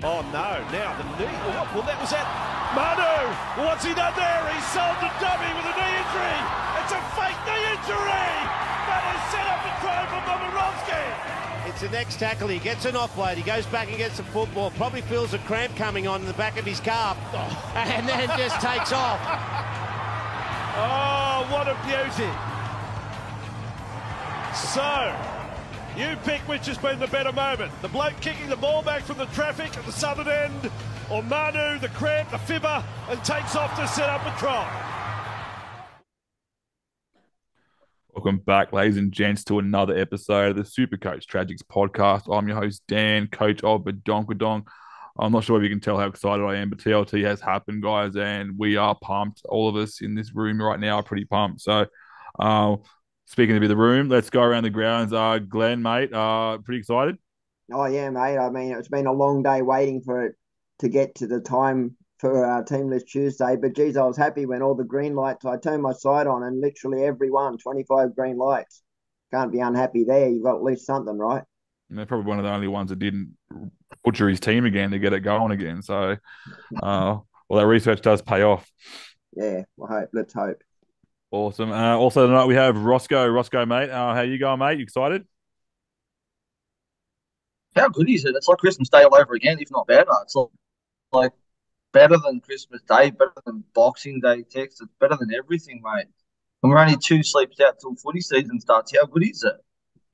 Oh no, now the knee. Well, that was it. Manu, what's he done there? He's sold the dummy with a knee injury. It's a fake knee injury. That is set up a try from Momirovski. It's the next tackle. He gets an offload. He goes back and gets the football. Probably feels a cramp coming on in the back of his calf. And then just takes off. Oh, what a beauty. So, you pick which has been the better moment. The bloke kicking the ball back from the traffic at the southern end, or Manu, the cramp, the fibber, and takes off to set up a try. Welcome back, ladies and gents, to another episode of the SuperCoach Tragics podcast. I'm your host, Dan, coach of Badonkadonk. I'm not sure if you can tell how excited I am, but TLT has happened, guys, and we are pumped. All of us in this room right now are pretty pumped. So, speaking of the room, let's go around the grounds. Glen, mate, pretty excited? Oh, yeah, mate. I mean, it's been a long day waiting for it to get to the time for our Team List Tuesday. But, geez, I was happy when all the green lights, I turned my sight on and literally every one, 25 green lights. Can't be unhappy there. You've got at least something, right? And they're probably one of the only ones that didn't butcher his team again to get it going again. So, well, that research does pay off. Yeah, let's hope. Awesome. Also tonight we have Roscoe. Roscoe, mate, how you going, mate? You excited? How good is it? It's like Christmas Day all over again, if not better. It's like better than Christmas Day, better than Boxing Day text. It's better than everything, mate. And we're only 2 sleeps out till footy season starts. How good is it?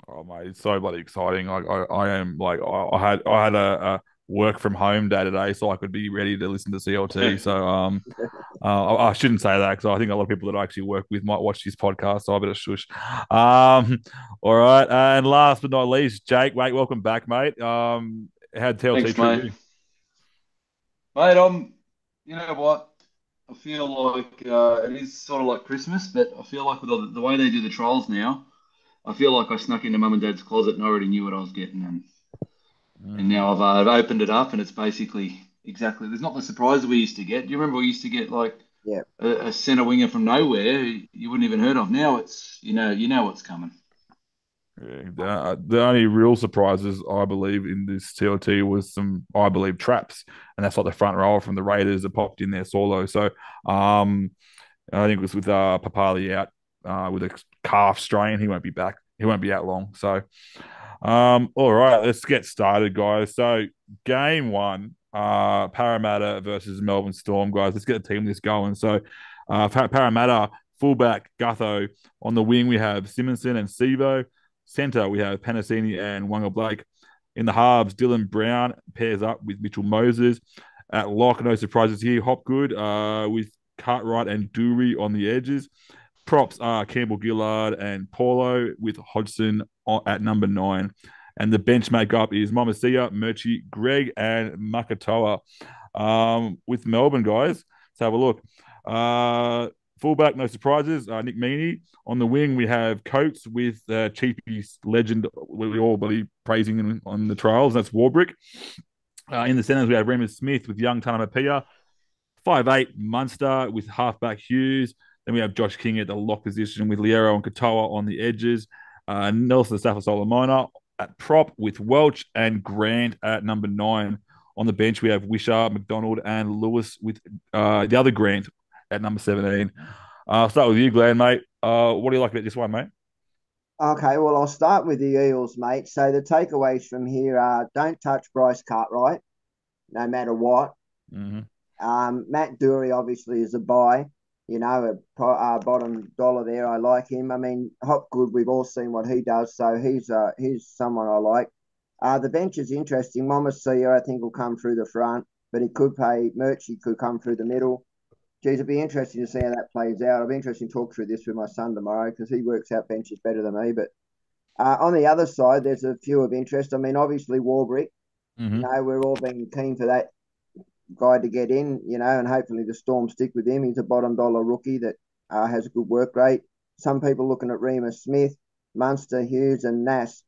Oh, mate, it's so bloody exciting. I am like I had a work from home day today, so I could be ready to listen to CLT. So I shouldn't say that because I think a lot of people that I actually work with might watch this podcast. So I better shush. All right, and last but not least, Jake, mate, welcome back, mate. How'd TLT Thanks, treat mate. you? Mate, you know what? I feel like it is sort of like Christmas, but I feel like with the way they do the trials now, I feel like I snuck into mum and dad's closet and I already knew what I was getting, and now I've opened it up and it's basically exactly. There's not the surprise we used to get. Do you remember we used to get like Yeah. a centre winger from nowhere you wouldn't even heard of? Now it's you know what's coming. Yeah, the only real surprises, I believe, in this TLT was some, I believe, traps, and that's like the front rower from the Raiders that popped in there solo. So, I think it was with Papali out with a calf strain. He won't be back. He won't be out long. So, all right, let's get started, guys. So, game one, Parramatta versus Melbourne Storm, guys. Let's get the team list going. So, Parramatta fullback Gutho. On the wing we have Simonson and Sevo. Centre, we have Panasini and Wanga Blake. In the halves, Dylan Brown pairs up with Mitchell Moses. At lock, no surprises here. Hopgood with Cartwright and Dury on the edges. Props are Campbell Gillard and Paulo with Hodgson at number 9. And the bench makeup is Momasia, Murchie, Greg, and Makatoa. With Melbourne, guys, let's have a look. Fullback, no surprises. Nick Meaney. On the wing, we have Coates with Chiefy's legend, we all believe, praising on the trials. That's Warbrick. In the centres, we have Remus Smith with young Tanamapia. 5'8", Munster with halfback Hughes. Then we have Josh King at the lock position with Liero and Katoa on the edges. Nelson Safa-Solomona at prop with Welch and Grant at number 9. On the bench, we have Wishart, McDonald, and Lewis with the other Grant at number 17. I'll start with you, Glenn, mate. What do you like about this one, mate? Okay, well, I'll start with the Eels, mate. So the takeaways from here are don't touch Bryce Cartwright, no matter what. Mm-hmm. Matt Dury obviously is a buy. You know, a bottom dollar there. I like him. I mean, Hopgood, we've all seen what he does, so he's someone I like. The bench is interesting. Momasia, I think, will come through the front, but he could pay. Murchie could come through the middle. Geez, it'd be interesting to see how that plays out. I'll be interested to talk through this with my son tomorrow because he works out benches better than me. But on the other side, there's a few of interest. I mean, obviously, Warbrick. Mm-hmm. You know, we're all being keen for that guy to get in, you know, and hopefully the Storm stick with him. He's a bottom dollar rookie that has a good work rate. Some people looking at Remus Smith, Munster, Hughes, and Nass.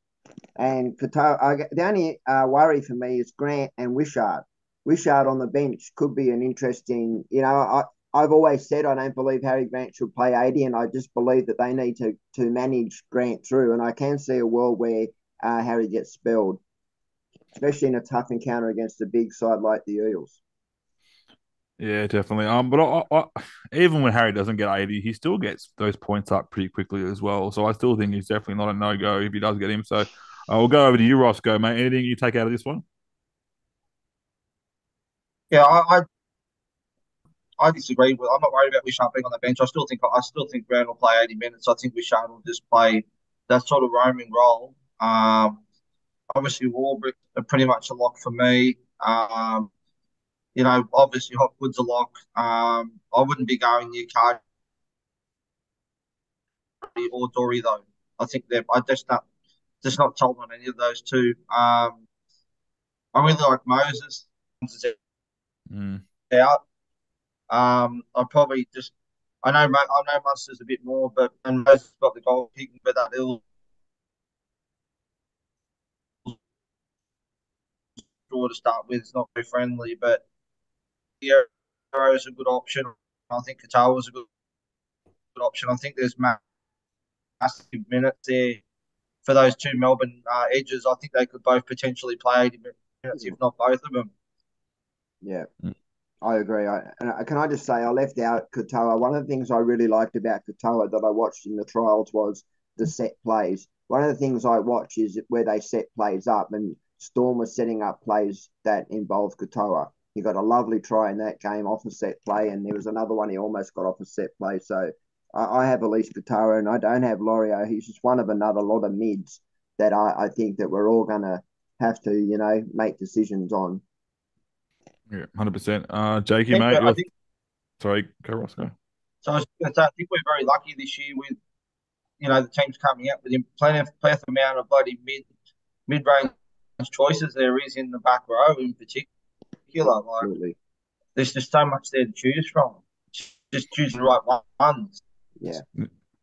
And the only worry for me is Grant and Wishart. Wishart on the bench could be an interesting, you know, I've always said I don't believe Harry Grant should play 80, and I just believe that they need to manage Grant through. And I can see a world where Harry gets spelled. especially in a tough encounter against a big side like the Eels. Yeah, definitely. But even when Harry doesn't get 80, he still gets those points up pretty quickly as well. So I still think he's definitely not a no go if he does get him. So we'll go over to you, Roscoe, mate. Anything you take out of this one? Yeah, I disagree with. I'm not worried about Wishart being on the bench. I still think Brown will play 80 minutes. I think Wishart will just play that sort of roaming role. Obviously Warbrick are pretty much a lock for me. Obviously Hopwood's a lock. I wouldn't be going near Cardi or Dory though. I think they're I just not told on any of those two. I really like Moses Mm. out. I probably just I know Munster's a bit more, but and Moses got the goal kicking, but that little draw to start with is not very friendly. But Hero is a good option. I think Katoa is a good option. I think there's massive minutes there for those two Melbourne edges. I think they could both potentially play 80 minutes, if not both of them. Yeah, Mm. I agree. Can I just say I left out Katoa. One of the things I really liked about Katoa that I watched in the trials was the set plays. One of the things I watch is where they set plays up, and Storm was setting up plays that involved Katoa. He got a lovely try in that game off a set play, and there was another one he almost got off a set play. So I have Elise Katoa, and I don't have Lorio. He's just one of another lot of mids that I think that we're all going to have to, make decisions on. Yeah, 100%. Jakey, I mate, think, I think sorry, go Roscoe. so. I was going to say, I think we're very lucky this year with the teams coming up with him. Plenty amount of bloody mid range choices there is in the back row in particular. Like Absolutely. there's just so much there to choose from. Just choosing the right ones. Yeah.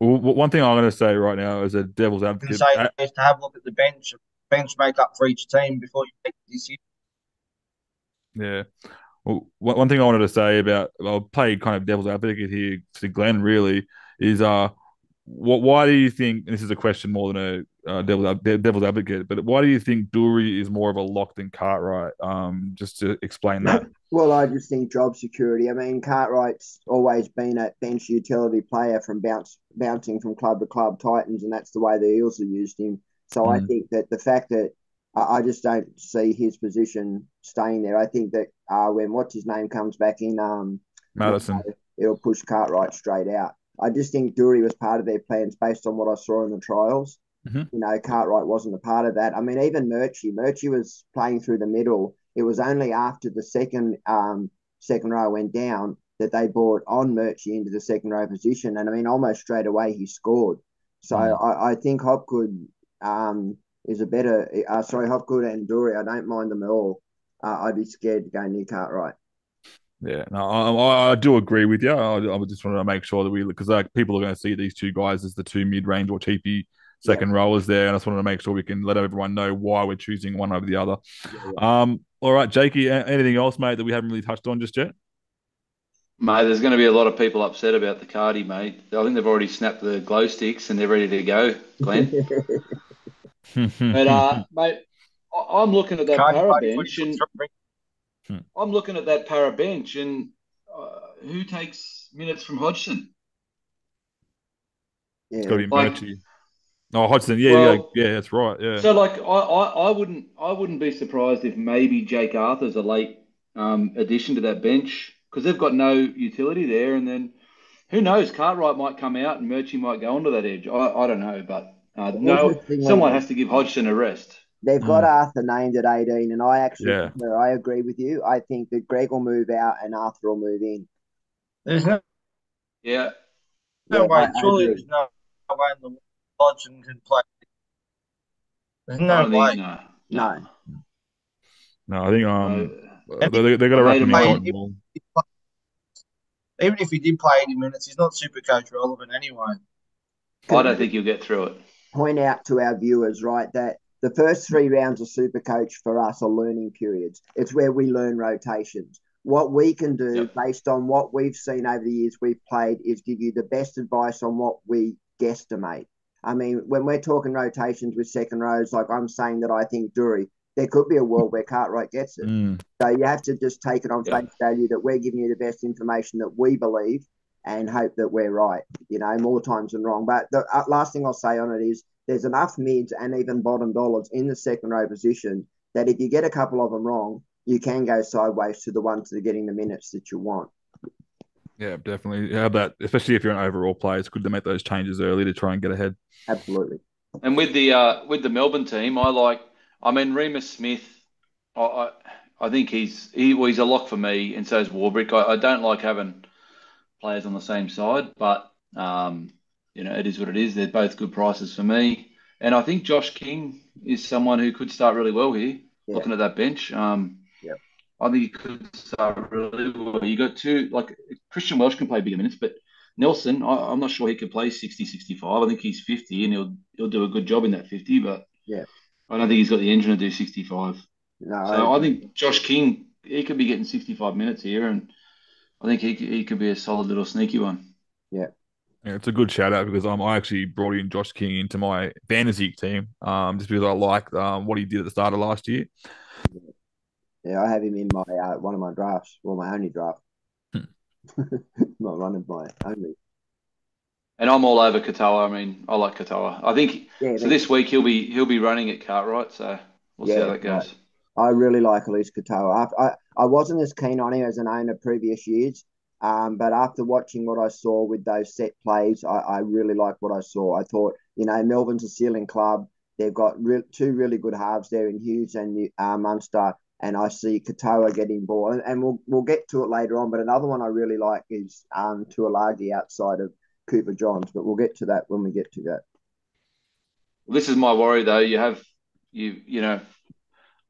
Well, one thing I'm going to say right now is a devil's And advocate. say is to have a look at the bench makeup for each team before you make the decision. Yeah. Well, one thing I wanted to say about I'll play kind of devil's advocate here to Glenn really is why do you think and this is a question more than a devil's advocate, but why do you think Dury is more of a lock than Cartwright? Just to explain that. Well, I just think job security. I mean, Cartwright's always been a bench utility player from bouncing from club to club, Titans, and that's the way the Eels have used him. So I think that the fact that I just don't see his position staying there. I think that when what's his name comes back in, Madison. it'll push Cartwright straight out. I just think Dury was part of their plans based on what I saw in the trials. Cartwright wasn't a part of that. I mean, even Murchie was playing through the middle. It was only after the second row went down that they brought on Murchie into the second row position. And I mean, almost straight away he scored. So I think Hopgood is a better. Hopgood and Dury, I don't mind them at all. I'd be scared to go near Cartwright. Yeah, no, I do agree with you. I just wanted to make sure that because people are going to see these two guys as the two mid-range or cheapy second rowers there, and I just wanted to make sure we can let everyone know why we're choosing one over the other. All right, Jakey, anything else, mate, that we haven't really touched on just yet? Mate, there's going to be a lot of people upset about the Cardi, mate. I think they've already snapped the glow sticks and they're ready to go, Glenn. But, mate, I'm looking at that para bench and I'm looking at that para bench and who takes minutes from Hodgson? It's got to be Like, Murchie. Oh, Hodgson, yeah, well, yeah, that's right, yeah. So, like, I wouldn't be surprised if maybe Jake Arthur's a late addition to that bench because they've got no utility there, and then who knows? Cartwright might come out and Murchie might go onto that edge. I don't know, but someone has to give Hodgson a rest. They've got Arthur named at 18, and I agree with you. I think that Greg will move out and Arthur will move in. There's no way. Surely there's no way in the world Hodgson can play. There's no way. No. No, I think they're going to wrap him in. Even if he did play 80 minutes, he's not SuperCoach relevant anyway. I don't think you'll get through it. Point out to our viewers, right, that the first 3 rounds of SuperCoach for us are learning periods. It's where we learn rotations. What we can do based on what we've seen over the years we've played is give you the best advice on what we guesstimate. I mean, when we're talking rotations with second rows, like I'm saying that I think Dury, there could be a world where Cartwright gets it. Mm. So you have to just take it on face value that we're giving you the best information that we believe and hope that we're right, more times than wrong. But the last thing I'll say on it is there's enough mids and even bottom dollars in the second row position that if you get a couple of them wrong, you can go sideways to the ones that are getting the minutes that you want. Yeah, definitely. Yeah, that especially if you're an overall player, it's good to make those changes early to try and get ahead. Absolutely. And with the Melbourne team, I mean, Remus Smith. I think he's a lock for me, and so is Warbrick. I don't like having players on the same side, but it is what it is. They're both good prices for me, and I think Josh King is someone who could start really well here. Yeah. Looking at that bench, Yeah. I think he could start really well. You got two, like Christian Welsh can play bigger minutes, but Nelson, I'm not sure he could play 60, 65. I think he's 50 and he'll do a good job in that 50, but Yeah. I don't think he's got the engine to do 65. No, So I think Josh King, he could be getting 65 minutes here, and I think he could be a solid little sneaky one. Yeah. Yeah, it's a good shout out because I actually brought in Josh King into my fantasy team just because I liked what he did at the start of last year. Yeah, I have him in my one of my drafts, well, my only draft. Not one of my only. And I'm all over Katoa. I mean, I like Katoa. I think so. This week he'll be running at Cartwright, so we'll see how that goes. Right. I really like Elise Katoa. I wasn't as keen on him as an owner previous years, but after watching what I saw with those set plays, I really like what I saw. I thought, Melbourne's a ceiling club. They've got two really good halves there in Hughes and Munster, and I see Katoa getting ball. And we'll get to it later on, but another one I really like is Tuolagi outside of Cooper Johns, but we'll get to that when we get to that. Well, this is my worry though.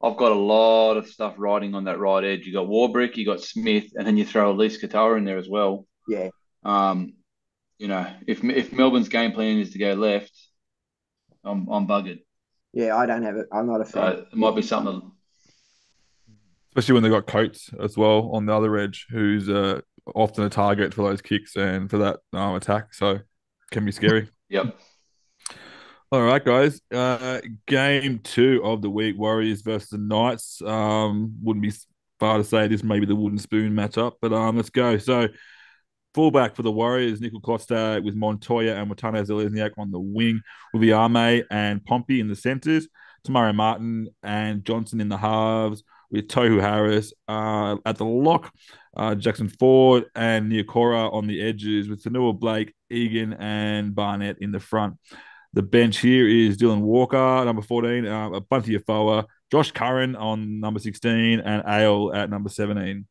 I've got a lot of stuff riding on that right edge. You got Warbrick, you got Smith, and then you throw Elise Katoa in there as well. Yeah. If Melbourne's game plan is to go left, I'm buggered. Yeah, I don't have it. I'm not a fan. It might be something. Especially when they got Coates as well on the other edge, who's often a target for those kicks and for that attack. So can be scary. Yep. All right, guys. Game 2 of the week: Warriors versus the Knights. Wouldn't be far to say this may be the wooden spoon matchup, but let's go. So, fullback for the Warriors: Nickel Klostad with Montoya and Watana Zelezniak on the wing, with Viame and Pompey in the centres, Tamara Martin and Johnson in the halves, with Tohu Harris at the lock, Jackson Ford and Niokora on the edges, with Fanua Blake, Egan, and Barnett in the front. The bench here is Dylan Walker, number 14, Bunty Afoa, Josh Curran on number 16, and Ale at number 17.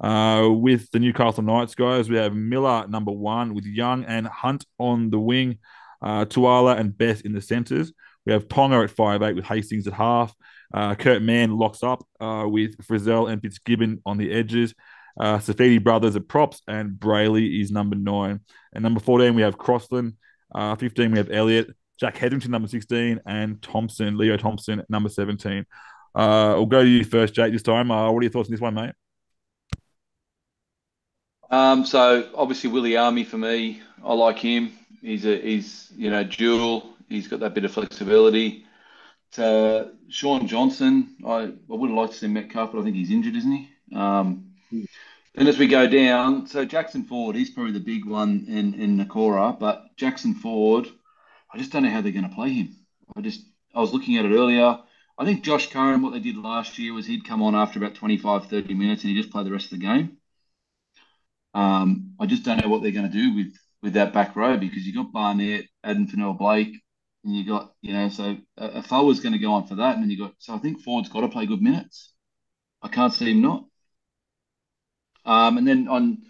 With the Newcastle Knights, guys, we have Miller, number 1, with Young and Hunt on the wing, Tuala and Bess in the centres. We have Tonga at 5'8", with Hastings at half. Kurt Mann locks up with Frizzell and Fitzgibbon on the edges. Safidi brothers at props, and Brayley is number 9. And number 14, we have Crossland. 15, we have Elliott, Jack Hetherington, number 16, and Leo Thompson, number 17. I'll go to you first, Jake, this time. What are your thoughts on this one, mate? So obviously Willie Army for me, I like him. He's dual. He's got that bit of flexibility. Sean Johnson, I would have liked to see Metcalf, but I think he's injured, isn't he? Then as we go down, so Jackson Ford, he's probably the big one in Nakora, but Jackson Ford, I just don't know how they're going to play him. I was looking at it earlier. I think Josh Curran, what they did last year was he'd come on after about 25, 30 minutes and he just played the rest of the game. I just don't know what they're going to do with that back row because you got Barnett, Adam Fanua Blake, and you got, so a forward's going to go on for that. And then so I think Ford's got to play good minutes. I can't see him not. And then on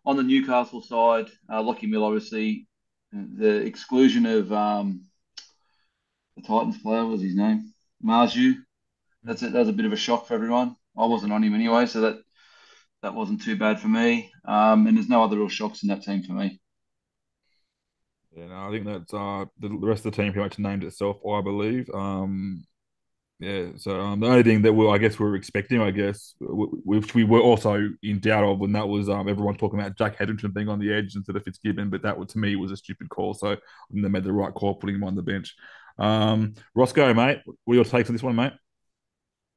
the Newcastle side, Lockie Mill, obviously, the exclusion of the Titans player, what was his name? Marju. That was a bit of a shock for everyone. I wasn't on him anyway, so that wasn't too bad for me. And there's no other real shocks in that team for me. Yeah, no, I think that's the rest of the team pretty much named itself, I believe. Yeah, so the only thing that I guess we were expecting, which we were also in doubt of, when that was everyone talking about Jack Hetherington being on the edge instead of Fitzgibbon, but that to me was a stupid call. So I think they made the right call putting him on the bench. Roscoe, mate, what are your takes on this one, mate?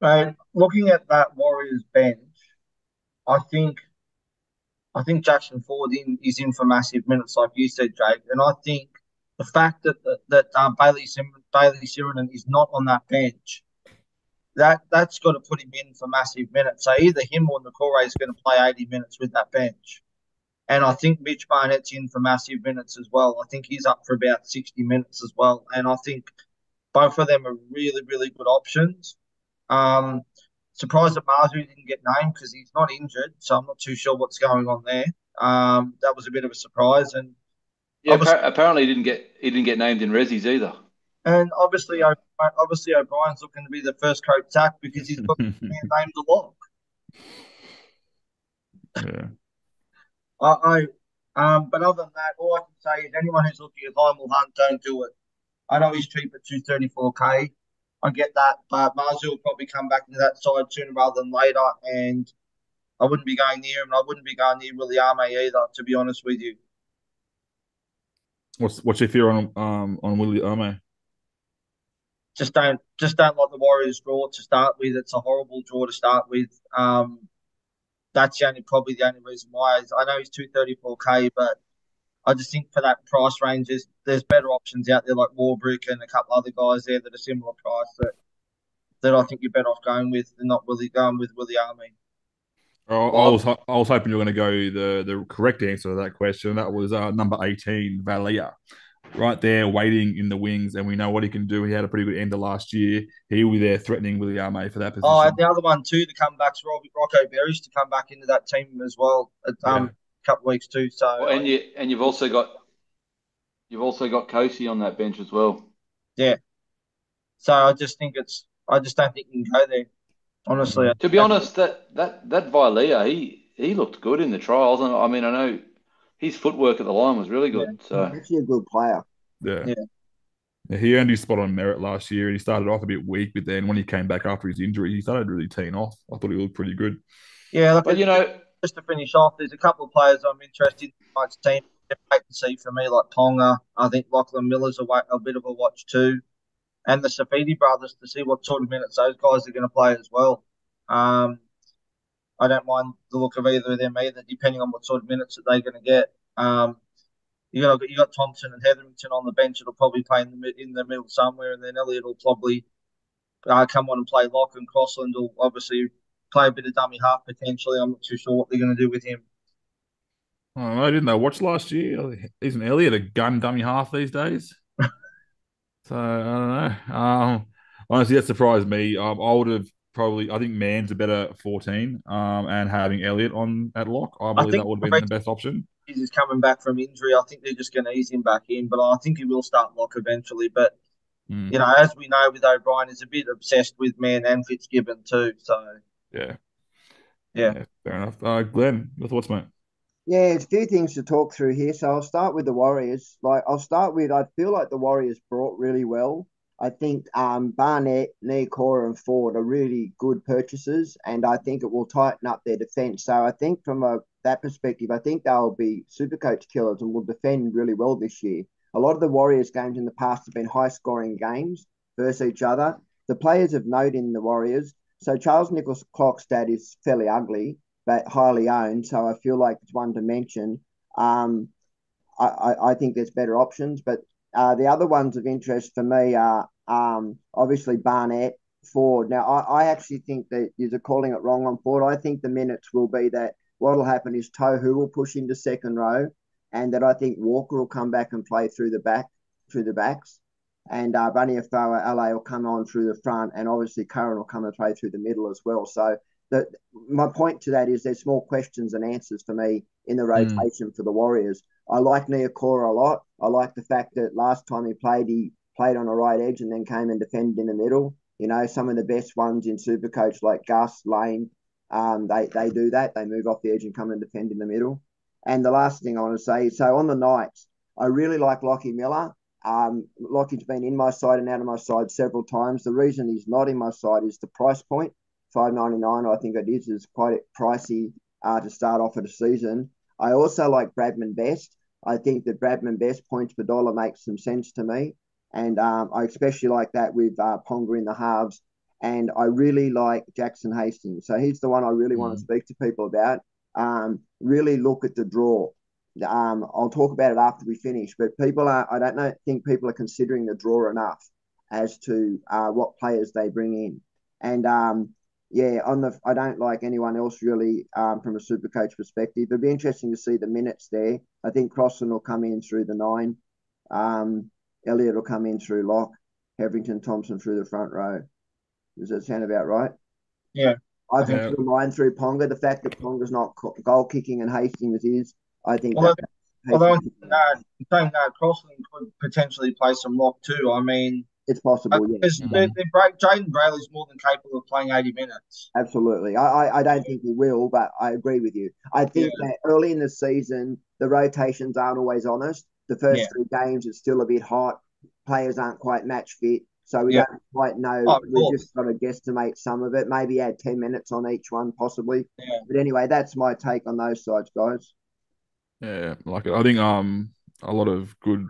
Looking at that Warriors bench, I think Jackson Ford is in for massive minutes, like you said, Jake. And I think the fact that Bailey Sirenen is not on that bench, that's got to put him in for massive minutes. So either him or Nakore is going to play 80 minutes with that bench. And I think Mitch Barnett's in for massive minutes as well. I think he's up for about 60 minutes as well. And I think both of them are really, really good options. Um, Surprised that Marzu didn't get named because he's not injured, so I'm not too sure what's going on there. That was a bit of a surprise, and Yeah, obviously, apparently he didn't get named in Resi's either. obviously O'Brien's looking to be the first coach sacked because he's got named a lot. Yeah. But other than that, all I can say is anyone who's looking at Lionel Hunt, don't do it. I know he's cheap at 234K. I get that, but Marzu will probably come back into that side sooner rather than later, and I wouldn't be going near him. And I wouldn't be going near Williame either, to be honest with you. What's your fear on Willie Ame? Just don't like the Warriors draw to start with. It's a horrible draw to start with. That's probably the only reason why. I know he's 234K, but I just think for that price range, there's better options out there like Warbrick and a couple other guys there that are similar price that I think you're better off going with than not really going with Willie Army. I was hoping you were going to go the correct answer to that question. That was number 18, Valia, right there waiting in the wings, and we know what he can do. He had a pretty good end of last year. He will be there threatening Williame for that Oh, position. and the other one too, the comebacks, Rocco Berries to come back into that team as well. A couple of weeks too. So Well, and you've also got Kosi on that bench as well. yeah. So I just don't think you can go there. Honestly, To be honest, that Vilea, he looked good in the trials, and I mean I know his footwork at the line was really good. He's So actually a good player. Yeah. Yeah. Yeah, he earned his spot on merit last year, and he started off a bit weak, but then when he came back after his injury, he started really teeing off. I thought he looked pretty good. Yeah, look, but just to finish off, there's a couple of players I'm interested in tonight's team. Wait and see for me, like Ponga. I think Lachlan Miller's a bit of a watch too, and the Safidi brothers to see what sort of minutes those guys are going to play as well. I don't mind the look of either of them either, depending on what sort of minutes that they're going to get. You got Thompson and Hetherington on the bench. It'll probably play in the middle somewhere, and then Elliott will probably come on and play lock, and Crossland will obviously play a bit of dummy half potentially. I'm not too sure what they're going to do with him. Oh, I didn't know. Watch last year. Isn't Elliott a gun dummy half these days? So I don't know. Honestly, that surprised me. I would have probably. I think Mann's a better 14. And having Elliott on at lock, I I believe think that would have been the best option. He's coming back from injury. I think they're just going to ease him back in, but I think he will start lock eventually. But as we know with O'Brien, he's a bit obsessed with Mann and Fitzgibbon too. So Yeah, yeah. fair enough. Glenn, your thoughts, mate? Yeah, it's a few things to talk through here. So I'll start with the Warriors. I feel like the Warriors brought really well. I think Barnett, Niokora, and Ford are really good purchases, and I think it will tighten up their defence. So I think from that perspective, I think they'll be Supercoach killers and will defend really well this year. A lot of the Warriors games in the past have been high-scoring games versus each other. The players of note in the Warriors. So Charles Nichols' clock stat is fairly ugly, but highly owned. So I feel like it's one to mention. I think there's better options, but the other ones of interest for me are obviously Barnett, Ford. Now, I actually think that you're calling it wrong on Ford. I think the minutes will be that what will happen is Tohu will push into second row, and that I think Walker will come back and play through the backs, and Bunny Afoa LA will come on through the front, and obviously Curran will come and play through the middle as well. So my point to that is there's more questions than answers for me in the rotation for the Warriors. I like Niokora a lot. I like the fact that last time he played on a right edge and then came and defended in the middle. Some of the best ones in Supercoach like Gus, Lane, they do that. They move off the edge and come and defend in the middle. And the last thing I want to say, so on the Knights, I really like Lockie Miller. Lockie's been in my side and out of my side several times. The reason he's not in my side is the price point. $5.99, I think it is quite pricey to start off at a season. I also like Bradman Best. I think that Bradman Best points per dollar makes some sense to me. And I especially like that with Ponga in the halves And I really like Jackson Hastings. So he's the one I really want to speak to people about. Really look at the draw. I'll talk about it after we finish, but I don't think people are considering the draw enough as to what players they bring in. And I don't like anyone else really from a super coach perspective. It'd be interesting to see the minutes there. I think Crossan will come in through the 9. Elliott will come in through lock. Heverington Thompson through the front row. Does that sound about right? Yeah. I think through line through Ponga. The fact that Ponga's not goal kicking and Hastings is, I think although in saying that, Crossland could potentially play some lock too. I mean, it's possible, because Jaden Brayley's more than capable of playing 80 minutes. Absolutely. I don't think he will, but I agree with you. I think that early in the season, the rotations aren't always honest. The first 3 games, it's still a bit hot. Players aren't quite match fit. So we don't quite know. We've just got to guesstimate some of it. Maybe add 10 minutes on each one, possibly. Yeah. But anyway, that's my take on those sides, guys. Yeah, like I think a lot of good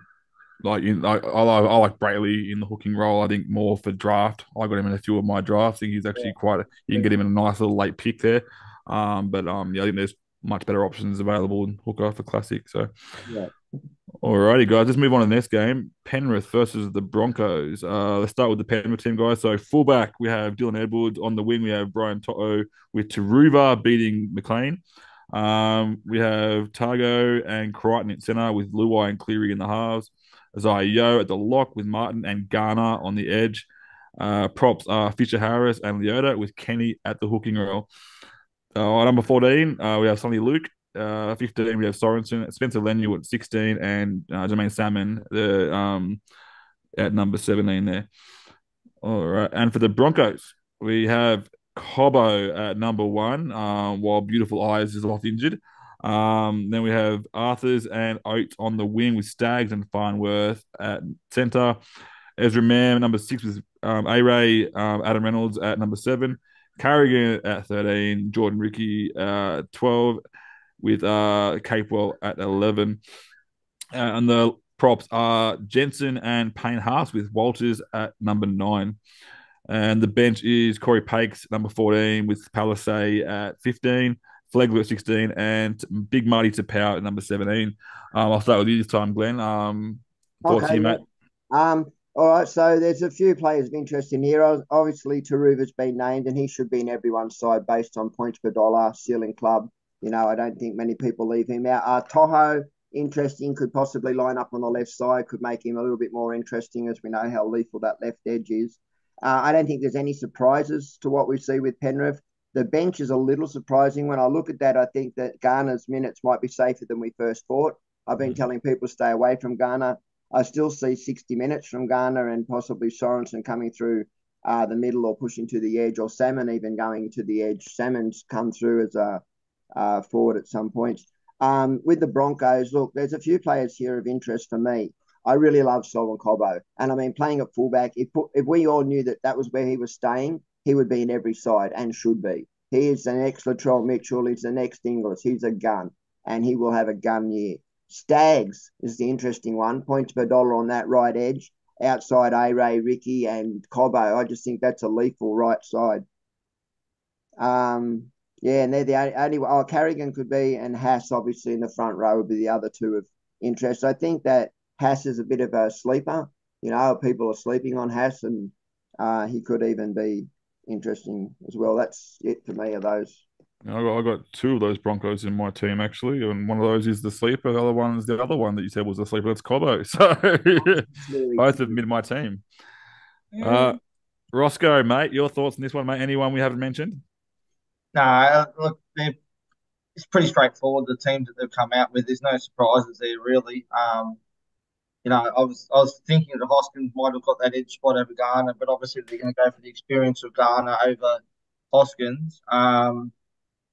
I like Brayley in the hooking role. I think more for draft. I got him in a few of my drafts. I think he's actually you can get him in a nice little late pick there. I think there's much better options available in hooker for classic. So alrighty, guys, let's move on to the next game. Penrith versus the Broncos. Let's start with the Penrith team, guys. So fullback, we have Dylan Edwards. On the wing, we have Brian To'o with Taruva beating McLean. We have Targo and Crichton at centre with Luai and Cleary in the halves. Isaiah Yeo at the lock with Martin and Garner on the edge. Props are Fisher Harris and Leota with Kenny at the hooking role. Number 14, we have Sonny Luke. 15, we have Sorensen, Spencer Lenu at 16, and Jermaine Salmon at number 17 there. All right. And for the Broncos, we have Cobbo at number 1, while Beautiful Eyes is off injured. Then we have Arthurs and Oates on the wing with Staggs and Farnworth at centre. Ezra Mam, number 6 with A-Ray, Adam Reynolds at number 7. Carrigan at 13. Jordan Ricky 12 with Capewell at 11. And the props are Jensen and Payne Haas with Walters at number 9. And the bench is Corey Pakes, number 14, with Palisade at 15. Flegler at 16, and Big Marty Tapau at number 17. I'll start with you this time, Glenn. Thoughts here, mate? All right, so there's a few players of interest in here. Obviously, Taruva's been named, and he should be in everyone's side based on points per dollar, ceiling club. I don't think many people leave him out. Toho, interesting, could possibly line up on the left side, could make him a little bit more interesting, as we know how lethal that left edge is. I don't think there's any surprises to what we see with Penrith. The bench is a little surprising. When I look at that, I think that Garner's minutes might be safer than we first thought. I've been telling people to stay away from Garner. I still see 60 minutes from Garner and possibly Sorensen coming through the middle or pushing to the edge, or Salmon even going to the edge. Salmon's come through as a forward at some points. With the Broncos, look, there's a few players here of interest for me. I really love Solomon Cobbo. And I mean, playing at fullback, if we all knew that was where he was staying, he would be in every side and should be. He is the next Latrell Mitchell. He's the next Inglis. He's a gun, and he will have a gun year. Staggs is the interesting one. Points per dollar on that right edge. Outside A-Ray, Ricky, and Cobbo. I just think that's a lethal right side. And they're the only. Carrigan could be, and Haas obviously in the front row would be the other two of interest. I think that Haas is a bit of a sleeper. People are sleeping on Haas, and he could even be interesting as well. That's it for me of those. I got 2 of those Broncos in my team, actually, and one of those is the sleeper. The other one is the other one that you said was the sleeper. It's Cobbo. So both of them in my team. Roscoe, mate, your thoughts on this one, mate? Anyone we haven't mentioned? Look, it's pretty straightforward. The teams that they've come out with, there's no surprises there, really. I was thinking that Hoskins might have got that edge spot over Garner, but obviously they're going to go for the experience of Garner over Hoskins.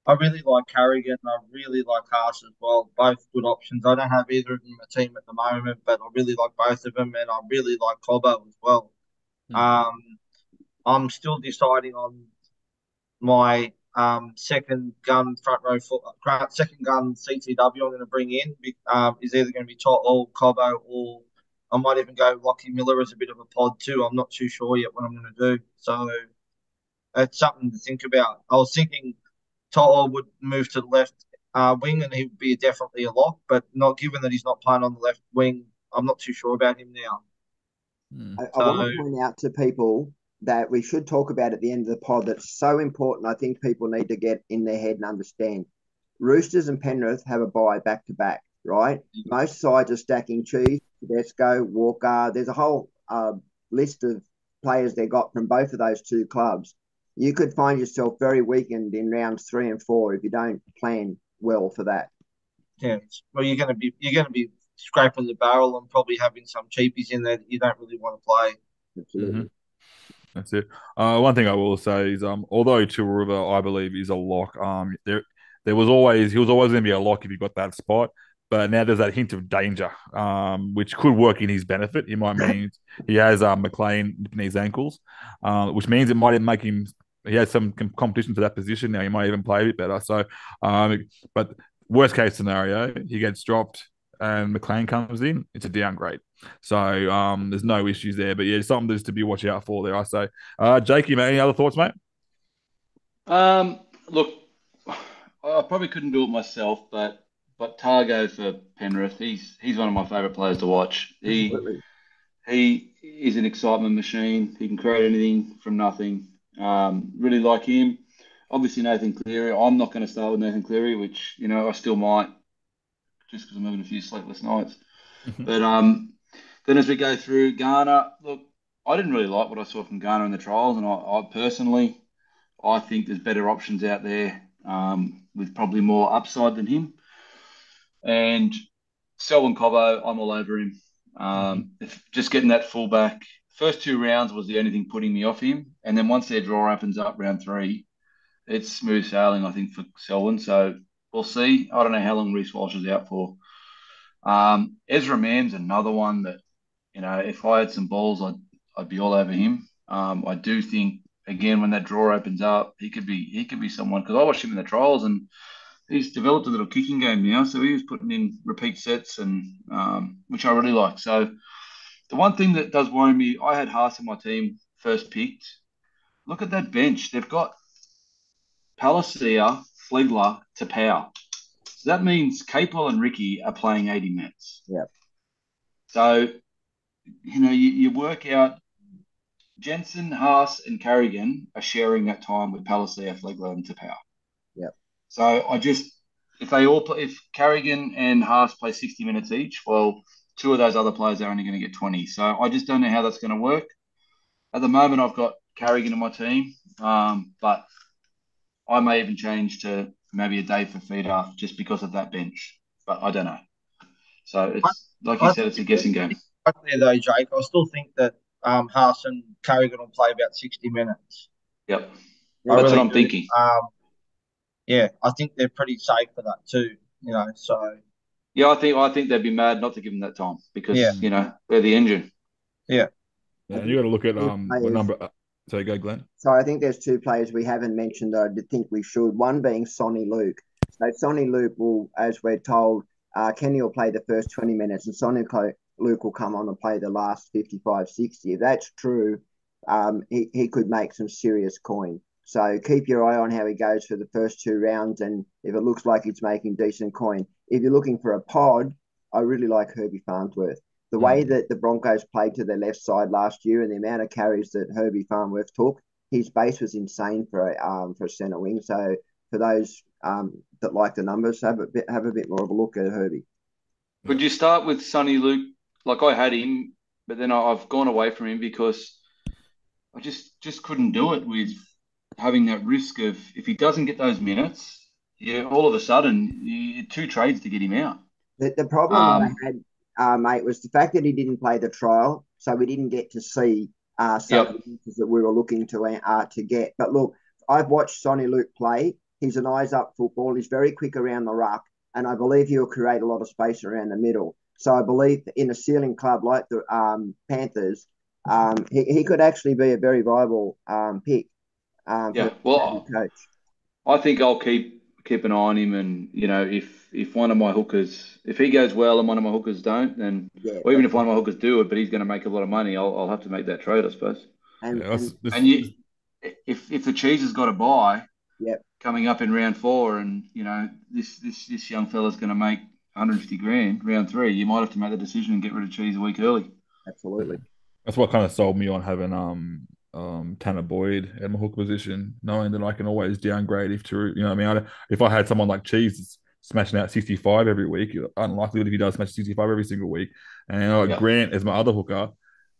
I really like Carrigan. I really like Haas as well. Both good options. I don't have either of them in my team at the moment, but I really like both of them, and I really like Cobbo as well. I'm still deciding on my second gun front row, second gun CTW I'm going to bring in. Is either going to be Tot or Cobbo, or I might even go Lockie Miller as a bit of a pod too. I'm not too sure yet what I'm going to do. So it's something to think about. I was thinking To'o would move to the left wing and he would be definitely a lock, but not given that he's not playing on the left wing, I'm not too sure about him now. I want to point out to people that we should talk about at the end of the pod that's so important. I think people need to get in their head and understand. Roosters and Penrith have a bye back to back, right? Most sides are stacking Cheese, Tedesco, Walker. There's a whole list of players they got from both of those two clubs. You could find yourself very weakened in rounds 3 and 4 if you don't plan well for that. Yeah, well, you're going to be scraping the barrel and probably having some cheapies in there that you don't really want to play. Absolutely. Mm-hmm. That's it. One thing I will say is, although Turuva, I believe, is a lock, he was always going to be a lock if he got that spot. But now there's that hint of danger, which could work in his benefit. It might mean he has McLean nipping his ankles, which means it might make him. He has some competition for that position now. He might even play a bit better. So, but worst case scenario, he gets dropped and McLean comes in. It's a downgrade. So there's no issues there. But yeah, something just to be watching out for there, I say. Jakey, mate, any other thoughts, mate? Look, I probably couldn't do it myself, but Targo for Penrith, he's one of my favourite players to watch. He is an excitement machine. He can create anything from nothing. Really like him. Obviously Nathan Cleary. I'm not going to start with Nathan Cleary, which I still might, just because I'm having a few sleepless nights. But then as we go through Garner, look, I didn't really like what I saw from Garner in the trials, and I personally, I think there's better options out there with probably more upside than him. And Selwyn Cobbo, I'm all over him. Just getting that fullback. First 2 rounds was the only thing putting me off him. And then once their draw opens up round 3, it's smooth sailing, I think, for Selwyn. So we'll see. I don't know how long Reece Walsh is out for. Ezra Mann's another one that, if I had some balls, I'd be all over him. I do think, again, when that draw opens up, he could be someone, because I watched him in the trials and he's developed a little kicking game now, so he was putting in repeat sets, and which I really like. So the one thing that does worry me, I had Haas in my team first picked. Look at that bench. They've got Palacia, Flegler, Tapau. So that means Capel and Ricky are playing 80 minutes. Yeah. So, you work out Jensen, Haas, and Carrigan are sharing that time with Palacia, Flegler, and Tapau. So if Carrigan and Haas play 60 minutes each, well, 2 of those other players are only going to get 20. So I just don't know how that's going to work. At the moment, I've got Carrigan in my team, but I may even change to maybe a Dave Fafita just because of that bench. But I don't know. So it's like you said, it's a guessing game. There though, Jake, I still think that Haas and Carrigan will play about 60 minutes. Yep, that's what I'm thinking. Yeah, I think they're pretty safe for that too. So. Yeah, I think they'd be mad not to give them that time because they're the engine. Yeah. Yeah, and you got to look at what number. So go, Glenn. So I think there's 2 players we haven't mentioned that I think we should. One being Sonny Luke. So Sonny Luke will, as we're told, Kenny will play the first 20 minutes, and Sonny Luke will come on and play the last 55, 60. If that's true, he could make some serious coin. So keep your eye on how he goes for the first 2 rounds, and if it looks like he's making decent coin. If you're looking for a pod, I really like Herbie Farnsworth. The way that the Broncos played to their left side last year and the amount of carries that Herbie Farnsworth took, his base was insane for a centre wing. So for those that like the numbers, have a bit more of a look at Herbie. Would you start with Sonny Luke? Like I had him, but then I've gone away from him because I just couldn't do it with having that risk of, if he doesn't get those minutes, all of a sudden, 2 trades to get him out. The problem I had, mate, was the fact that he didn't play the trial, so we didn't get to see some of the answers that we were looking to get. But look, I've watched Sonny Luke play. He's an eyes-up football. He's very quick around the ruck, and I believe he'll create a lot of space around the middle. So I believe in a ceiling club like the Panthers, he could actually be a very viable pick. Coach. I think I'll keep an eye on him, and if one of my hookers, if he goes well and one of my hookers don't, then or even if one of my hookers do it, but he's going to make a lot of money, I'll have to make that trade, I suppose. if the cheese has got a bye Yep, coming up in round 4, and this young fella's going to make 150 grand round 3, you might have to make the decision and get rid of cheese a week early. absolutely. That's what kind of sold me on having Tanner Boyd at my hook position, knowing that I can always downgrade if to you know what I mean. If I had someone like Cheese that's smashing out 65 every week, unlikely that if he does smash 65 every single week, and Yep. Grant as my other hooker,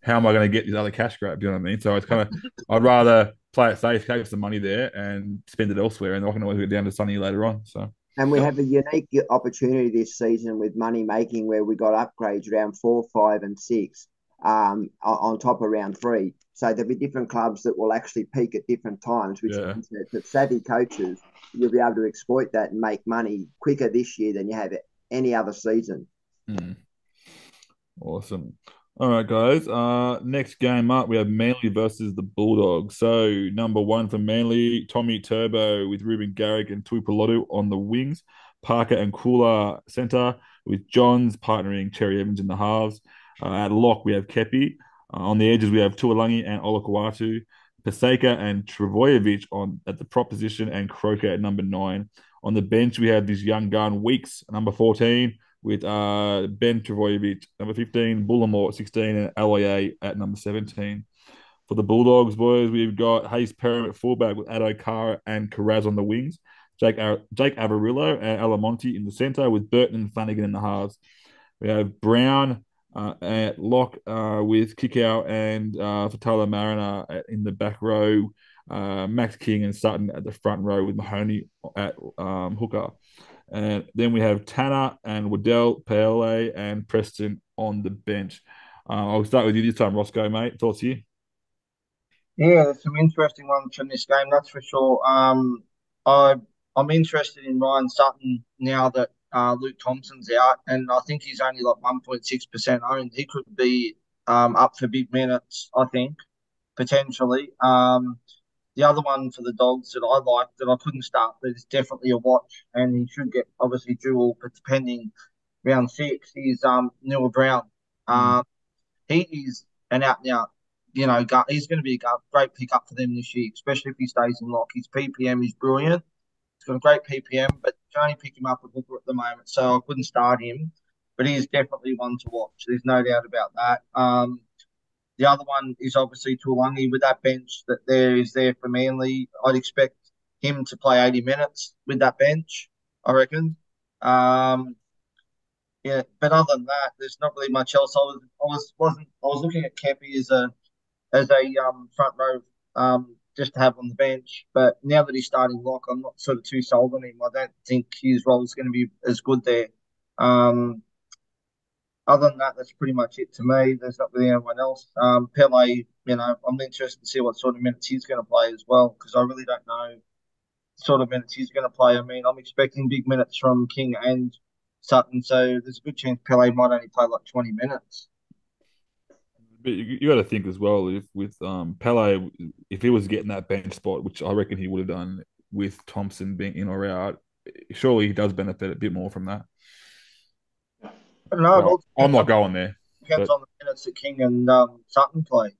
how am I going to get these other cash grabs? You know what I mean? So it's kind of I'd rather play it safe, save some money there, and spend it elsewhere, and I can always get down to Sunny later on. So And we have a unique opportunity this season with money making where we got upgrades round 4, 5, and 6 on top of round 3. So there'll be different clubs that will actually peak at different times, which yeah. means that savvy coaches, you'll be able to exploit that and make money quicker this year than you have any other season. Awesome. All right, guys. Next game up, we have Manly versus the Bulldogs. So number 1 for Manly, Tommy Turbo with Ruben Garrick and Tuipulotu on the wings. Parker and Kula centre with Johns partnering Cherry Evans in the halves. At lock, we have Kepi. On the edges, we have Tuolangi and Olakawatu. Paseka and Travojevic on at the prop position and Croker at number 9. On the bench, we have this young gun, Weeks, number 14 with Ben Travojevic, number 15, Bullimore at 16, and Aloye at number 17. For the Bulldogs, boys, we've got Hayes Perham at fullback with Addo Carr and Carraz on the wings, Jake Avarillo and Alamonte in the centre with Burton and Flanagan in the halves. We have Brown at lock with Kickout and Fatala Mariner in the back row, Max King and Sutton at the front row with Mahoney at hooker. And then we have Tanner and Waddell, Pele, and Preston on the bench. I'll start with you this time, Roscoe, mate. Thoughts here? Yeah, there's some interesting ones from this game, that's for sure. I I'm interested in Ryan Sutton now that Luke Thompson's out, and I think he's only like 1.6% owned. He could be up for big minutes, I think, potentially. The other one for the Dogs that I like that I couldn't start, but it's definitely a watch, and he should get obviously dual, but depending round 6 is Neil Brown. Mm. He is an out and out, he's going to be a great pickup for them this year, especially if he stays in lock. His PPM is brilliant. He's got a great PPM, but you can only pick him up at hooker at the moment, so I couldn't start him. But he is definitely one to watch. There's no doubt about that. The other one is obviously Tuolangi with that bench that there for Manly. I'd expect him to play 80 minutes with that bench, I reckon. Um, yeah, but other than that, there's not really much else. I was looking at Kepi as a front row just to have on the bench, but now that he's starting lock, I'm not sort of too sold on him. I don't think his role is going to be as good there. Um, Other than that, that's pretty much it to me. There's not really anyone else. Pele, I'm interested to see what sort of minutes he's going to play as well, because I really don't know sort of minutes he's going to play. I mean, I'm expecting big minutes from King and Sutton, so there's a good chance Pele might only play like 20 minutes. But you got to think as well if with Pele, if he was getting that bench spot, which I reckon he would have done with Thompson being in or out, surely he does benefit a bit more from that. I don't know. It Well, all I'm depends not going there, depends but on the minutes that King and Sutton play.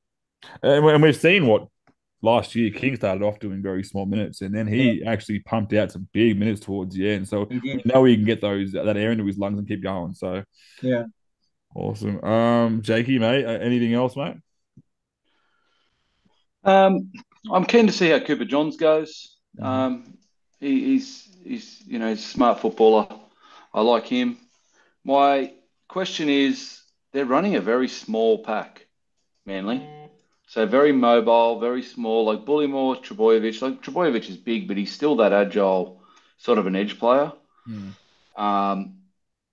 and we've seen what last year King started off doing very small minutes, and then Yeah, he actually pumped out some big minutes towards the end. So he we did. know he can get that air into his lungs and keep going. So Yeah. awesome. Jakey, mate, anything else, mate? Um, I'm keen to see how Cooper Johns goes. Mhm. He's a smart footballer. I like him. My question is, they're running a very small pack, Manly. So very mobile, very small, like Bullymore, Trebojevic. Like Trebojevic is big, but he's still that agile, sort of an edge player. Mm. Um,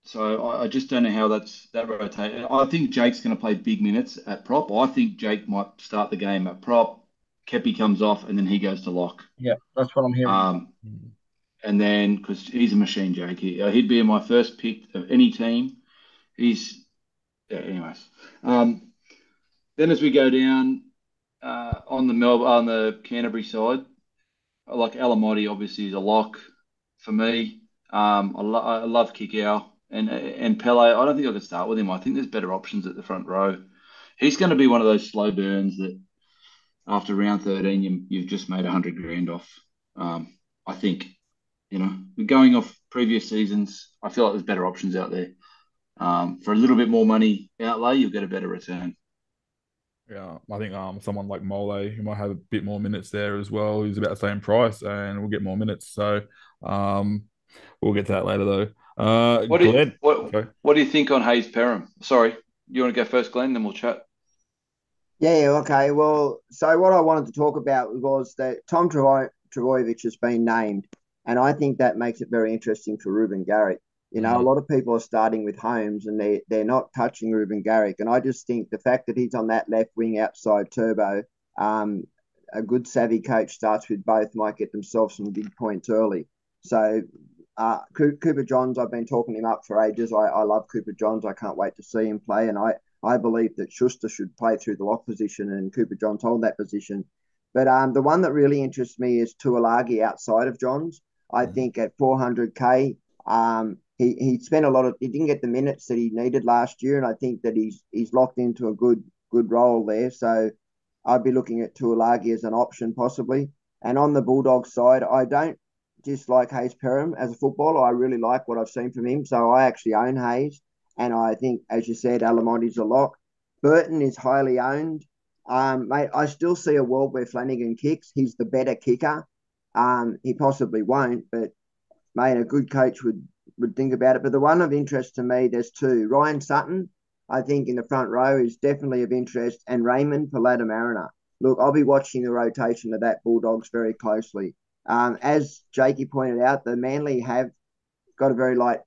so I just don't know how that rotate. I think Jake's going to play big minutes at prop. I think Jake might start the game at prop. Kepi comes off, and then he goes to lock. Yeah, that's what I'm hearing. Mm. And then because he's a machine, Jake, he'd be in my first pick of any team. He's yeah. Anyways, then as we go down on the Canterbury side, I like Alamotti obviously is a lock for me. I love Kikau and Pele. I don't think I could start with him. I think there's better options at the front row. He's going to be one of those slow burns that after round 13, you've just made 100 grand off. I think, going off previous seasons, I feel like there's better options out there. For a little bit more money outlay, you'll get a better return. Yeah, I think someone like Mole, who might have a bit more minutes there as well, he's about the same price and we'll get more minutes. So um, we'll get to that later though. What do you, Glenn, what okay. what do you think on Hayes Perham? Sorry, you want to go first, Glenn, then we'll chat. Yeah, okay. Well, so what I wanted to talk about was that Tom Travojevic has been named, and I think that makes it very interesting for Ruben Garrick. You know, a Mm. lot of people are starting with Holmes, and they're not touching Ruben Garrick, and I just think the fact that he's on that left wing outside Turbo, um, a good savvy coach starts with both might get themselves some big points early. So. Cooper Johns, I've been talking him up for ages. I love Cooper Johns. I can't wait to see him play, and I believe that Schuster should play through the lock position and Cooper Johns hold that position. But the one that really interests me is Tuolagi outside of Johns. I think at 400k, he spent a lot of he didn't get the minutes that he needed last year, and I think that he's locked into a good role there. So I'd be looking at Tuolagi as an option possibly. And on the Bulldogs side, I don't dislike Hayes Perham as a footballer. I really like what I've seen from him. So I actually own Hayes. And I think, as you said, Alamonti's a lock. Burton is highly owned. Mate, I still see a world where Flanagan kicks. He's the better kicker. He possibly won't, but mate, a good coach would think about it. But the one of interest to me, there's two. Ryan Sutton, I think in the front row is definitely of interest, and Raymond Paletta Mariner. Look, I'll be watching the rotation of that Bulldogs very closely. As Jakey pointed out, the Manly have got a very light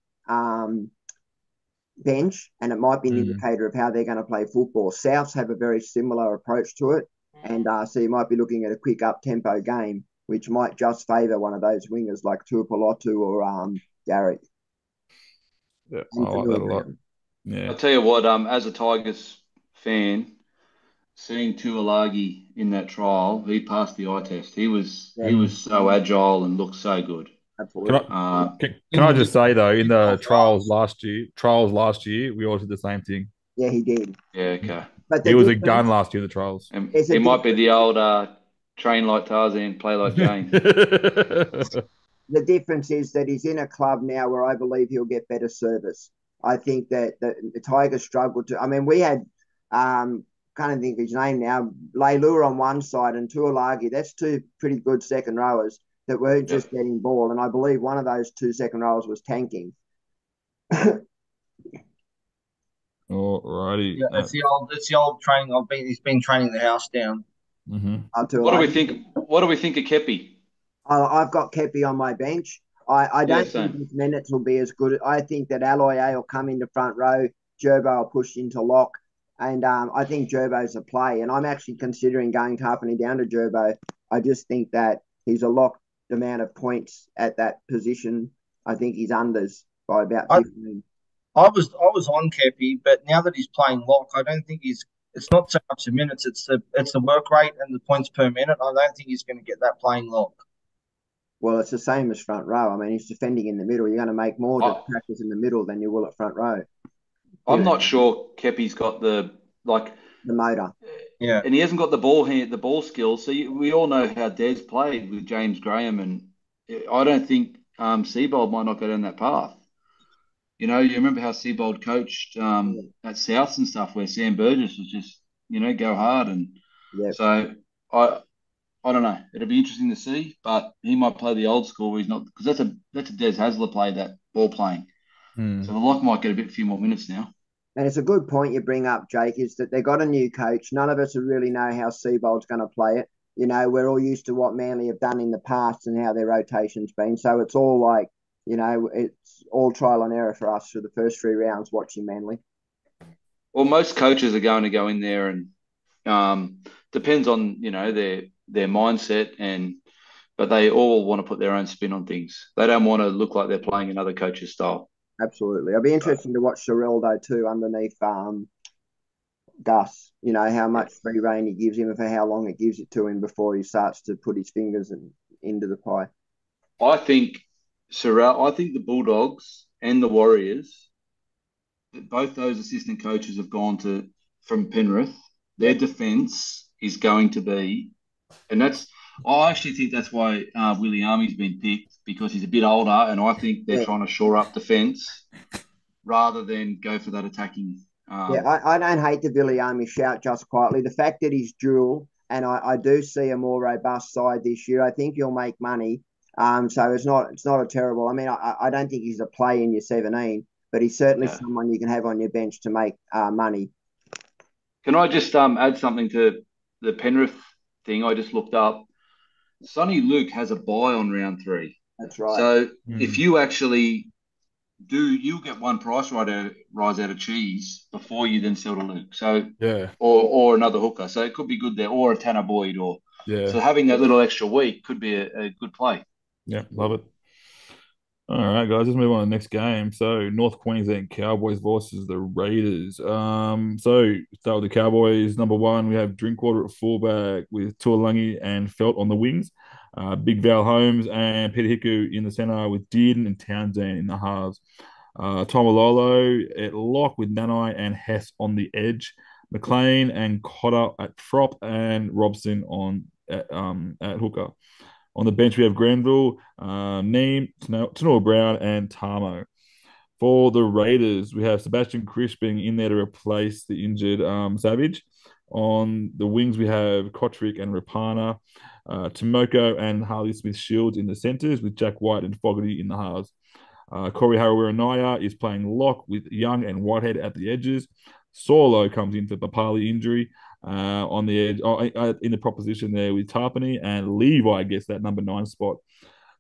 bench, and it might be an Mm. indicator of how they're going to play football. Souths have a very similar approach to it, and so you might be looking at a quick up tempo game, which might just favour one of those wingers like Tuipulotu or Garrick. Yeah, I And like that a lot. Familia. Yeah. I'll tell you what, as a Tigers fan, seeing Tuolagi in that trial, he passed the eye test. He Yeah, was so agile and looked so good. Can I absolutely. can In I the just say though, in the trials. trials last year, we all did the same thing. Yeah, he did. Yeah, okay. But He was a gun last year in the trials. And there's a he might be difference. the old train like Tarzan, play like Jane. The difference is that he's in a club now where I believe he'll get better service. I think that the Tigers struggled to. I mean, we had can't think of his name now. Leilua on one side and Tuolagi. That's two pretty good second rowers that weren't Yep. just getting ball. And I believe one of those two second rowers was tanking. Alrighty. Yeah, it's the old training. He's been training the house down. Mhm. What do we Tuolagi. think? What do we think of Kepi? I've got Kepi on my bench. I Yeah, don't think same. his minutes will be as good. I think that Aloye will come into front row. Gerbo will push into lock. And I think Gerbo's a play. And I'm actually considering going halfpenny down to Gerbo. I just think that he's a locked amount of points at that position. I think he's unders by about I, 15. I was on Kepi, but now that he's playing lock, I don't think he's. It's not so much the minutes; it's the work rate and the points per minute. I don't think he's going to get that playing lock. Well, it's the same as front row. I mean, he's defending in the middle. You're going to make more to I, practice in the middle than you will at front row. I'm Yeah, not sure Kepi's got the like, The motor. yeah. and he hasn't got the ball skills. So we all know how Des played with James Graham, and I don't think Seabold might not go down that path. You remember how Seabold coached at Souths and stuff, where Sam Burgess was just go hard, and Yeah. so I don't know. It'll be interesting to see, but he might play the old school where he's not, because that's a Des Hasler play, that ball playing. So Hmm. the lock might get a few more minutes now. And it's a good point you bring up, Jake, is that they got a new coach. None of us really know how Seabold's going to play it. You know, we're all used to what Manly have done in the past and how their rotation's been. So it's all like, it's all trial and error for us for the first 3 rounds watching Manly. Well, most coaches are going to go in there, and depends on their mindset, but they all want to put their own spin on things. They don't want to look like they're playing another coach's style. Absolutely. It'll be So interesting to watch Cireldo too underneath Gus. You know, how yeah, much free rein he gives him and for how long it gives it to him before he starts to put his fingers into the pie. I think I think the Bulldogs and the Warriors, both those assistant coaches have gone to from Penrith. Their Yep. defence is going to be, and I actually think that's why Willie Army's been picked, because he's a bit older, and I think they're Yeah, trying to shore up defence rather than go for that attacking. yeah. I don't hate the Viliami shout just quietly. The fact that he's dual, and I do see a more robust side this year. I think he'll make money. So it's not a terrible. I mean, I don't think he's a play in your 17, but he's certainly Yeah. someone you can have on your bench to make money. Can I just add something to the Penrith thing? I just looked up. Sonny Luke has a buy on round 3. That's right. So if you actually you get one rise out of Cheese before you then sell to Luke. So Yeah. or another hooker. So it could be good there, or a Tanner Boyd, or so having that little extra week could be a good play. Yeah, love it. All right, guys, let's move on to the next game. So, North Queensland Cowboys versus the Raiders. So start with the Cowboys. Number one, we have Drinkwater at fullback with Tuolungi and Felt on the wings. Big Val Holmes and Peter Hiku in the center with Dearden and Townsend in the halves. Tomalolo at lock with Nanai and Hess on the edge. McLean and Cotter at prop and Robson at hooker. On the bench, we have Granville, Neem, Tanoa Brown, and Tamo. For the Raiders, we have Sebastian Crisping in there to replace the injured Savage. On the wings, we have Kotrick and Rapana, Tomoko and Harley Smith Shields in the centres, with Jack White and Fogarty in the halves. Corey Harawira-Naya is playing lock with Young and Whitehead at the edges. Solo comes in for Papali injury on the edge, in the proposition there with Tarpany, and Levi gets that number 9 spot.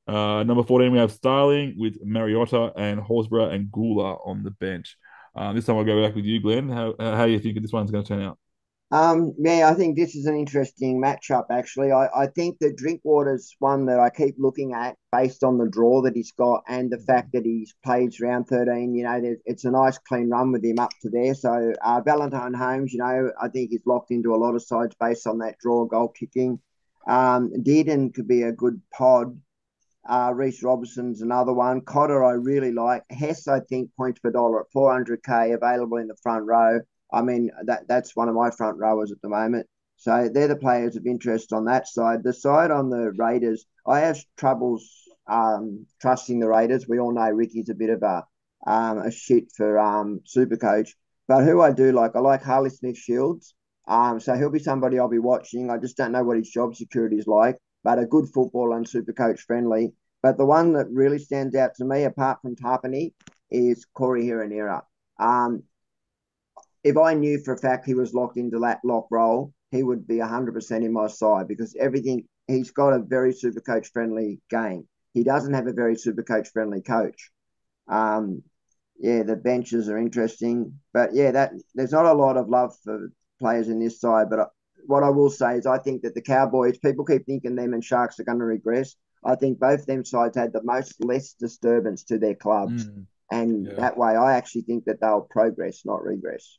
Number 14, we have Starling with Mariota and Horsburgh and Gula on the bench. This time I'll go back with you, Glenn. How do you think this one's going to turn out? Yeah, I think this is an interesting matchup, actually. I think that Drinkwater's one that I keep looking at based on the draw that he's got and the fact that he's played round 13. It's a nice clean run with him up to there. So Valentine Holmes, I think he's locked into a lot of sides based on that draw goal kicking. Dearden could be a good pod. Reece Robertson's another one. Cotter I really like. Hess, I think, points per dollar at 400k, available in the front row. I mean, that's one of my front rowers at the moment. So they're the players of interest on that side. The side on the Raiders, I have troubles trusting the Raiders. We all know Ricky's a bit of a shit for SuperCoach. But who I do like, I like Harley Smith Shields. So he'll be somebody I'll be watching. I just don't know what his job security is like, but a good footballer and SuperCoach friendly. But the one that really stands out to me, apart from Tarpany, is Corey Hiranira. If I knew for a fact he was locked into that lock role, he would be 100% in my side, because he's got a very SuperCoach friendly game. He doesn't have a very SuperCoach friendly coach. The benches are interesting, but there's not a lot of love for players in this side. But what I will say is I think that the Cowboys, people keep thinking them and Sharks are going to regress. I think both them sides had the most less disturbance to their clubs. And that way I actually think that they'll progress, not regress.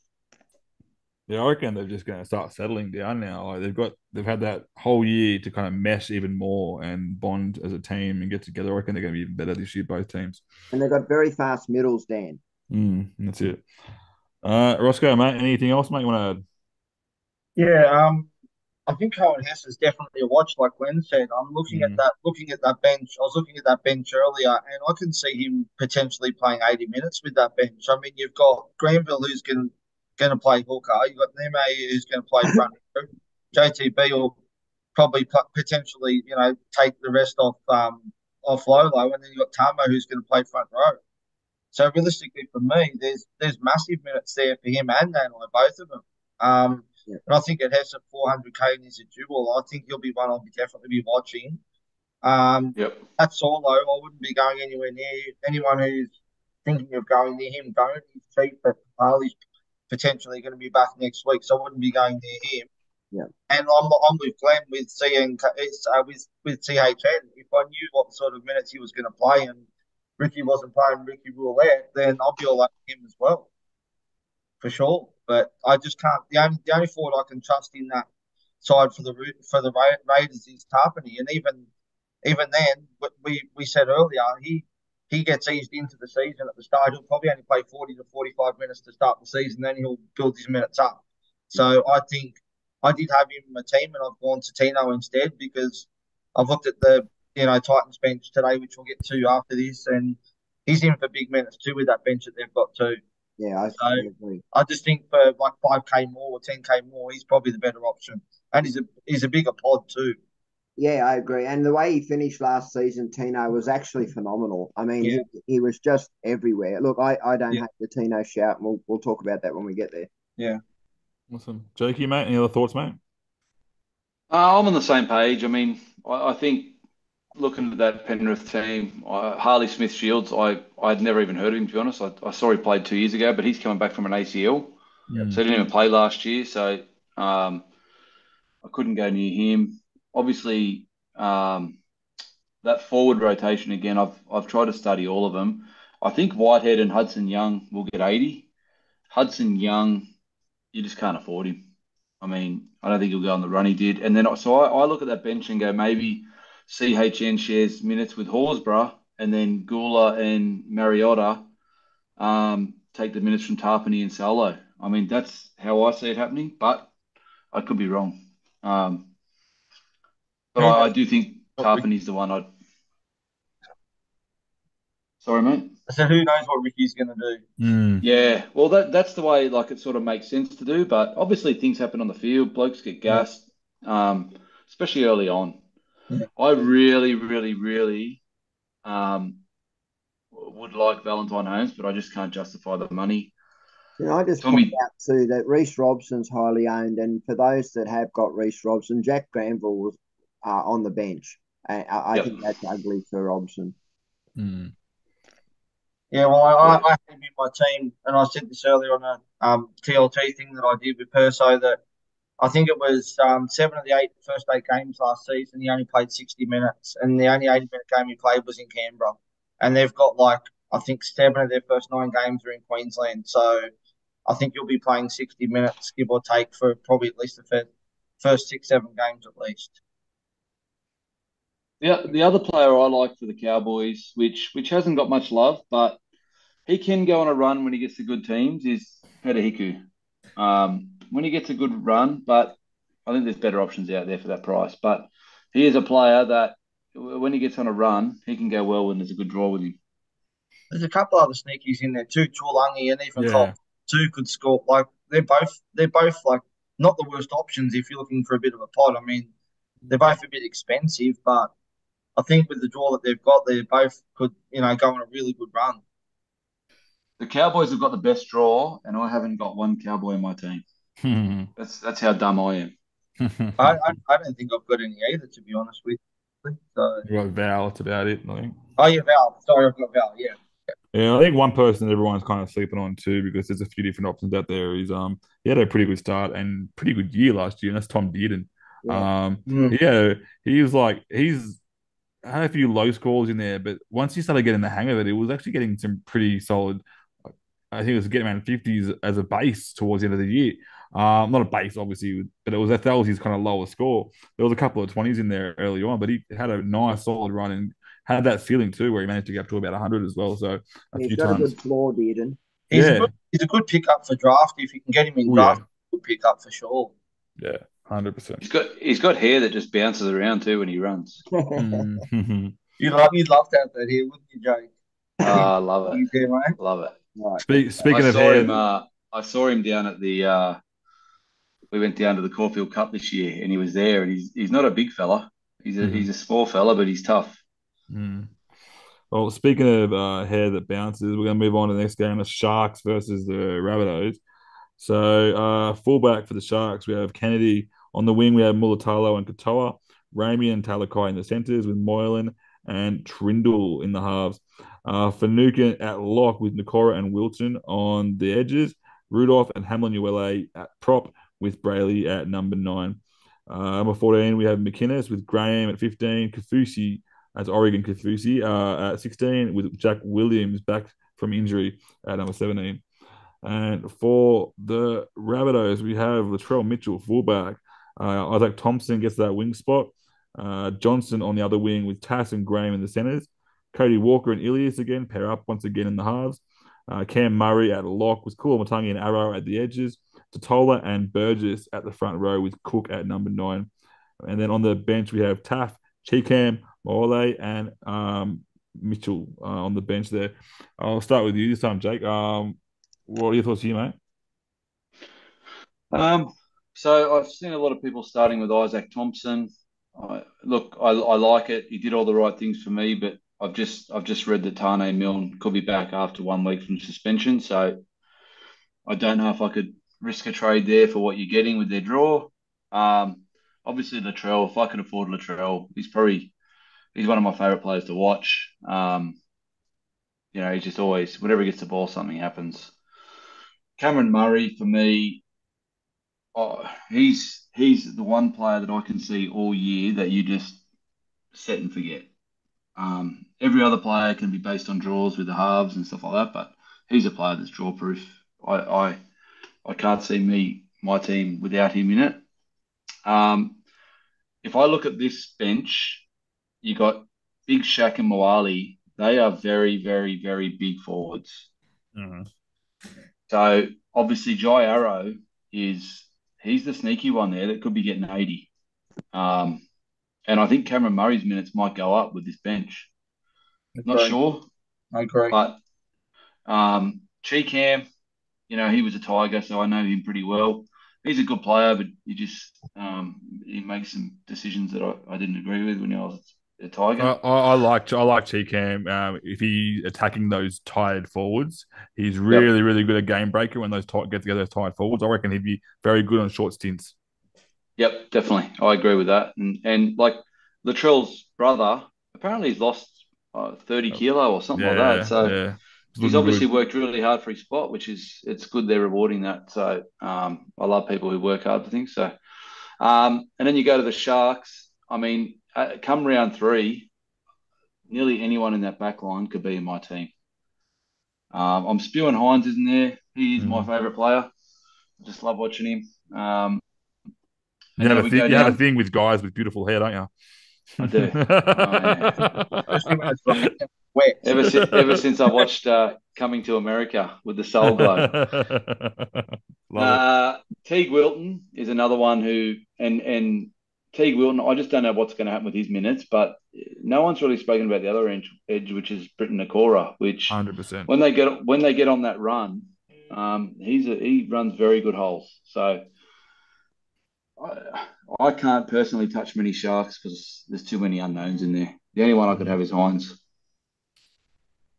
Yeah, I reckon they're just going to start settling down now. Like they've had that whole year to kind of mesh even more and bond as a team and get together. I reckon they're going to be even better this year, both teams. And they've got very fast middles, Dan. That's it. Roscoe, mate, anything else, mate, you want to add? Yeah, I think Cohen Hess is definitely a watch, like Glenn said. I'm looking at that bench. I was looking at that bench earlier, and I can see him potentially playing 80 minutes with that bench. I mean, you've got Granville, who's going to play hooker. You've got Neme, who's going to play front row. JTB will probably potentially, take the rest off Lolo, and then you've got Tamo, who's going to play front row. So realistically, for me, there's massive minutes there for him and Nanai, both of them. And I think it has a 400k and is a dual. I think he'll be one I'll definitely be watching. That's Solo. I wouldn't be going anywhere near anyone who's thinking of going near him. Don't. He's cheap, but Harley's potentially going to be back next week, so I wouldn't be going near him. Yeah. And I'm with Glenn with with CHN. If I knew what sort of minutes he was going to play and Ricky wasn't playing Ricky Roulette, then I'll be all over him as well, for sure. But I just can't. The only forward I can trust in that side for the Raiders is Tarpany, and even then, we said earlier, he gets eased into the season at the start. He'll probably only play 40 to 45 minutes to start the season, then he'll build his minutes up. So I think I did have him in my team, and I've gone to Tino instead because I've looked at the Titans bench today, which we'll get to after this, and he's in for big minutes too with that bench that they've got too. Yeah, I So agree. I just think for like 5K more or 10K more, he's probably the better option, and he's a bigger pod too. Yeah, I agree. And the way he finished last season, Tino, was actually phenomenal. I mean, Yeah, he was just everywhere. Look, I don't yeah, hate the Tino shout, and we'll talk about that when we get there. yeah. Awesome. Jakey, mate, any other thoughts, mate? I'm on the same page. I mean, I think looking at that Penrith team, Harley Smith Shields, I'd never even heard of him, to be honest. I saw he played 2 years ago, but he's coming back from an ACL. Mm. So he didn't even play last year. So um, I couldn't go near him. Obviously, that forward rotation again, I've tried to study all of them. I think Whitehead and Hudson Young will get 80. Hudson Young, you just can't afford him. I mean, I don't think he'll go on the run he did. And then so I look at that bench and go, maybe CHN shares minutes with Horsburgh, and then Gula and Mariota take the minutes from Tarpany and Salo. I mean, that's how I see it happening, but I could be wrong. But Who I knows do think what Rick, Tarpany's the one I'd. Sorry, mate. I said, who knows what Ricky's going to do? Mm. Yeah, well, that's the way like it sort of makes sense to do. But obviously, things happen on the field. Blokes get Yeah, gassed, especially early on. yeah. I really, really, really um, would like Valentine Holmes, but I just can't justify the money. I just point Tommy, out too that Reece Robson's highly owned, and for those that have got Reece Robson, Jack Granville was on the bench. I yep. think that's ugly for Robson. Mm. Yeah, well, Yeah. I had him in my team, and I said this earlier on a TLT thing that I did with Perso that I think it was 7 of the first 8 games last season. He only played 60 minutes, and the only 80-minute game he played was in Canberra. And they've got like I think 7 of their first 9 games are in Queensland. So I think you'll be playing 60 minutes, give or take, for probably at least the first 6, 7 games at least. The other player I like for the Cowboys, which hasn't got much love, but he can go on a run when he gets to good teams, is Petahiku. When he gets a good run, but I think there's better options out there for that price. But he is a player that when he gets on a run, he can go well when there's a good draw with him. There's a couple other sneakies in there too. Chulangi and even Cole Yeah. too could score. Like they're both like not the worst options if you're looking for a bit of a pot. I mean, they're both a bit expensive, but I think with the draw that they've got, they both could go on a really good run. The Cowboys have got the best draw, and I haven't got one Cowboy in my team. That's how dumb I am. I don't think I've got any either, to be honest with you. So, You got Val, that's about it, I think. oh yeah, Val. Sorry, I've got Val. Yeah, Yeah, I think one person everyone's kind of sleeping on too because there's a few different options out there. Is he had a pretty good start and pretty good year last year, and that's Tom Dearden. Yeah. Mm. Yeah, he was like he's had a few low scores in there, but once he started getting the hang of it, it was actually getting some pretty solid. I think it was getting around 50s as a base towards the end of the year. Not a base, obviously, but it was that was his kind of lowest score. There was a couple of 20s in there early on, but he had a nice solid run and had that feeling too, where he managed to get up to about 100 as well. So a He's few got a times, good floor, Dearden. yeah, He's a good pickup for draft if you can get him in oh yeah, draft. Good pickup for sure. yeah, 100%. He's got hair that just bounces around too when he runs. Mhm. You'd love to have that here, wouldn't you, Jake? I love it. You do, mate. Love it. Right. Speaking I of saw hair, him. I saw him down at the. We went down to the Caulfield Cup this year, and he was there. And he's not a big fella. He's a small fella, but he's tough. mm. Well, speaking of hair that bounces, we're going to move on to the next game: the Sharks versus the Rabbitohs. So, fullback for the Sharks, we have Kennedy. On the wing, we have Mulatalo and Katoa. Ramey and Talakai in the centres with Moylan and Trindle in the halves. Finucane at lock with Nakora and Wilton on the edges. Rudolph and Hamlin ULA at prop with Brayley at number 9. Number 14, we have McInnes with Graham at 15. Kafusi, that's Oregon Kafusi, at 16 with Jack Williams back from injury at number 17. And for the Rabbitohs, we have Latrell Mitchell, fullback. Isaac Thompson gets that wing spot. Johnson on the other wing with Tass and Graham in the centres. Cody Walker and Ilias again pair up once again in the halves. Cam Murray at lock with Kula Matangi and Arrow at the edges. Totola and Burgess at the front row with Cook at number 9. And then on the bench, we have Taff, Cheekham, Morley, and Mitchell on the bench there. I'll start with you this time, Jake. What are your thoughts here, mate? Um, so I've seen a lot of people starting with Isaac Thompson. I like it. He did all the right things for me, but I've just read that Tane Milne could be back after 1 week from suspension. So I don't know if I could risk a trade there for what you're getting with their draw. Um, Obviously Latrell, if I could afford Latrell, he's one of my favourite players to watch. He's just always whenever he gets the ball, something happens. Cameron Murray for me, he's the one player that I can see all year that you just set and forget. Every other player can be based on draws with the halves and stuff like that, but he's a player that's draw proof. I can't see my team without him in it. If I look at this bench, you got Big Shaq and Moali. They are very, very, very big forwards. Mm-hmm. So obviously Jai Arrow he's the sneaky one there that could be getting 80. And I think Cameron Murray's minutes might go up with this bench. Not sure, I agree. but Cheekham, he was a Tiger, so I know him pretty well. He's a good player, but he makes some decisions that I didn't agree with when I was a Tiger. I like Cheekham. If he attacking those tired forwards, he's really really good at game breaker when those get together those tired forwards. I reckon he'd be very good on short stints. Yep, definitely. I agree with that. And like Latrell's brother, apparently he's lost 30 kilo or something like that. So yeah. he's obviously worked really hard for his spot, it's good they're rewarding that. So I love people who work hard for things. So and then you go to the Sharks. I mean, come round 3, nearly anyone in that back line could be in my team. I'm spewing Hines isn't there. He's my favourite player. I just love watching him. You have a thing with guys with beautiful hair, don't you? I do. Especially when it's rain and wet. Ever since I watched Coming to America with the Soul Glow. Teague Wilton is another one and Teague Wilton, I just don't know what's going to happen with his minutes, but no one's really spoken about the other edge, which is Britton Nakora, which 100%. when they get on that run, he runs very good holes. So I can't personally touch many Sharks because there's too many unknowns in there. The only one I could have is Hines.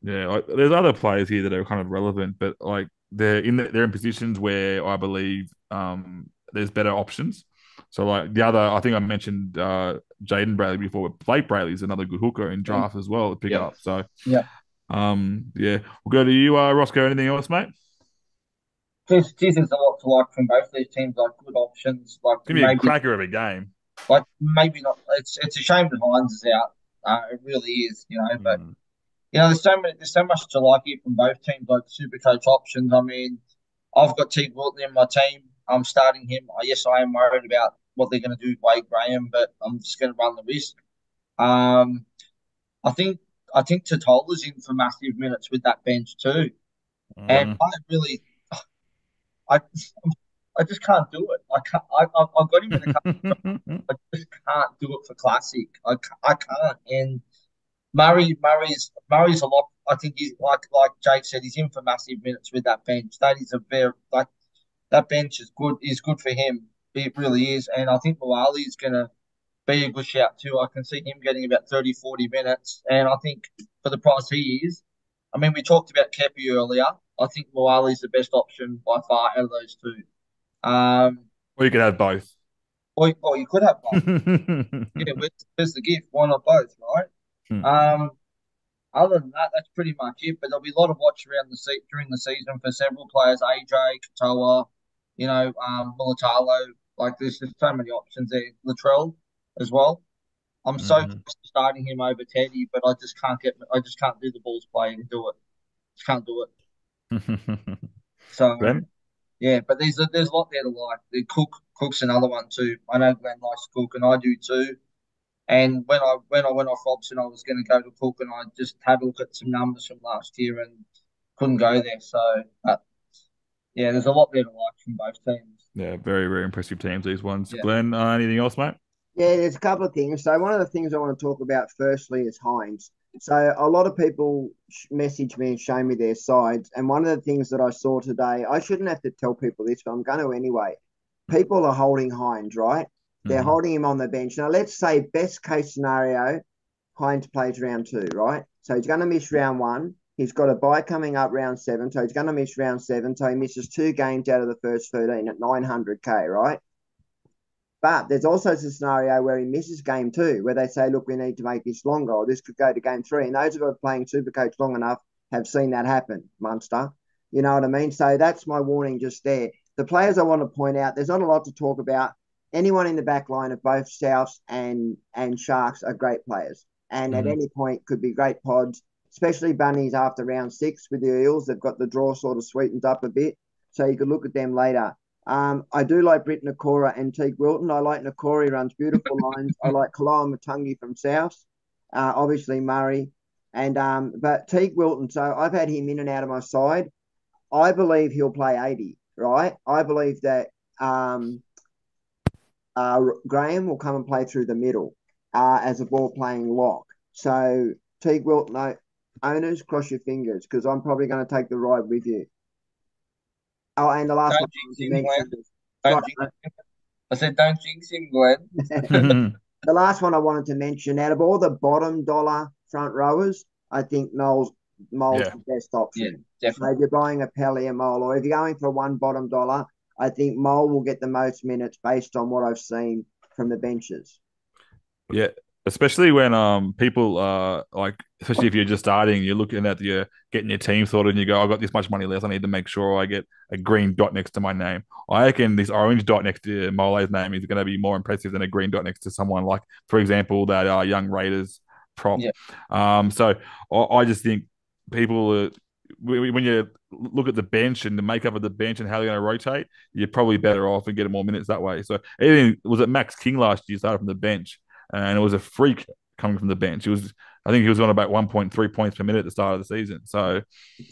Yeah, there's other players here that are kind of relevant, but like they're in positions where I believe there's better options. So like I think I mentioned Jaden Bradley before, but Blake Bradley is another good hooker in draft as well to pick up. So we'll go to you, Roscoe. Anything else, mate? There's a lot to like from both these teams, like good options. Like Give me a cracker of a game. Like maybe not. It's a shame that Hines is out. It really is, But there's so much to like here from both teams, like SuperCoach options. I mean, I've got Teague Wilton in my team. I'm starting him. Yes, I am worried about what they're going to do with Wade Graham, but I'm just going to run the risk. I think Totola's in for massive minutes with that bench too, and I just can't do it. I can't. I've got him in a couple. I just can't do it for classic. I can't. And Murray's a lot. I think he's like Jake said, he's in for massive minutes with that bench. That is that bench is good. Is good for him. It really is. And I think Moali is going to be a good shout too. I can see him getting about 30, 40 minutes. And I think for the price he is, I mean, we talked about Kepi earlier. I think Moali is the best option by far out of those two. Or you could have both. Or you could have both. Yeah, where's the gift? Why not both, right? Other than that, that's pretty much it. But there'll be a lot of watch around during the season for several players. AJ, Katoa, Mulatalo. Like there's just so many options there. Latrell as well. I'm so close to starting him over Teddy, but I just can't do the balls play and do it. Just can't do it. So Glen? Yeah, but there's a lot there to like. The Cook's another one too. I know Glen likes Cook, and I do too. And when I went off Robson, I was going to go to Cook, and I just had a look at some numbers from last year and couldn't go there. So Yeah, there's a lot there to like from both teams. Yeah, very, very impressive teams, these ones. Yeah. Glenn, anything else, mate? Yeah, there's a couple of things. So one of the things I want to talk about firstly is Hines. So a lot of people message me and show me their sides, and one of the things that I saw today, I shouldn't have to tell people this, but I'm going to anyway. People are holding Hines, right? They're holding him on the bench. Now, let's say best case scenario, Hines plays round 2, right? So he's going to miss round 1. He's got a bye coming up round 7, so he's going to miss round 7. So he misses 2 games out of the first 13 at 900K, right? But there's also a scenario where he misses game 2, where they say, look, we need to make this longer, or this could go to game 3. And those who are playing Supercoach long enough have seen that happen, Munster. You know what I mean? So that's my warning just there. The players I want to point out, there's not a lot to talk about. Anyone in the back line of both Souths and Sharks are great players. And at any point could be great pods, especially Bunnies after round 6 with the Eels. They've got the draw sort of sweetened up a bit. So you could look at them later. I do like Britt Nakora and Teague Wilton. I like Nakora, he runs beautiful lines. I like Kaloa Matungi from South. Obviously Murray. And but Teague Wilton, so I've had him in and out of my side. I believe he'll play 80, right? I believe that Graham will come and play through the middle as a ball playing lock. So Teague Wilton, owners, cross your fingers, because I'm probably going to take the ride with you. Oh, and the last one you mentioned. I said, don't jinx him, Glenn. The last one I wanted to mention, out of all the bottom dollar front rowers, I think Mole's the best option. Yeah, definitely. So if you're buying a Pelly, a Mole, or if you're going for one bottom dollar, I think Mole will get the most minutes based on what I've seen from the benches. Yeah, especially when people especially if you're just starting, you're looking at getting your team sorted, and you go, I've got this much money left, I need to make sure I get a green dot next to my name. I reckon this orange dot next to Mole's name is going to be more impressive than a green dot next to someone like, for example, that young Raiders prop. Yeah. So I just think people when you look at the bench and the makeup of the bench and how they're going to rotate, you're probably better off and get more minutes that way. So even was it Max King last year started from the bench, and it was a freak coming from the bench. I think he was on about 1.3 points per minute at the start of the season. So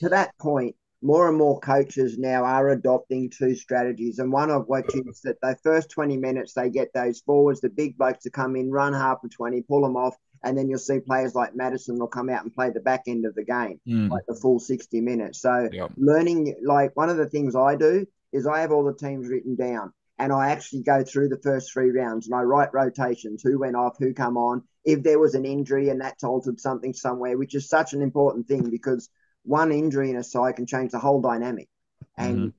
to that point, more and more coaches now are adopting 2 strategies. And one of which is that the first 20 minutes, they get those forwards, the big blokes to come in, run half of 20, pull them off. And then you'll see players like Madison will come out and play the back end of the game, like the full 60 minutes. So learning, like one of the things I do is I have all the teams written down. And I actually go through the first 3 rounds and I write rotations, who went off, who come on, if there was an injury and that's altered something somewhere, which is such an important thing because one injury in a side can change the whole dynamic and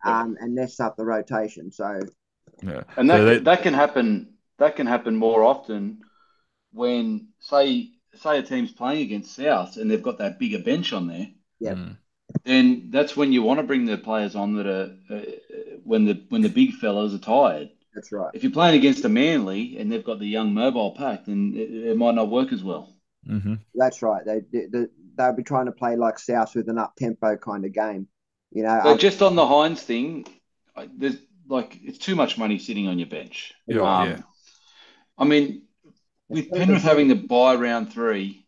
mess up the rotation. So and that can happen. That can happen more often when say a team's playing against South and they've got that bigger bench on there. Yeah. Then that's when you want to bring the players on that are when the big fellas are tired. That's right. If you're playing against a Manly and they've got the young mobile pack, then it might not work as well. That's right. They'll be trying to play like South with an up tempo kind of game. You know. So just on the Hines thing, there's it's too much money sitting on your bench. Yeah. I mean, with Penrith having the bye round 3,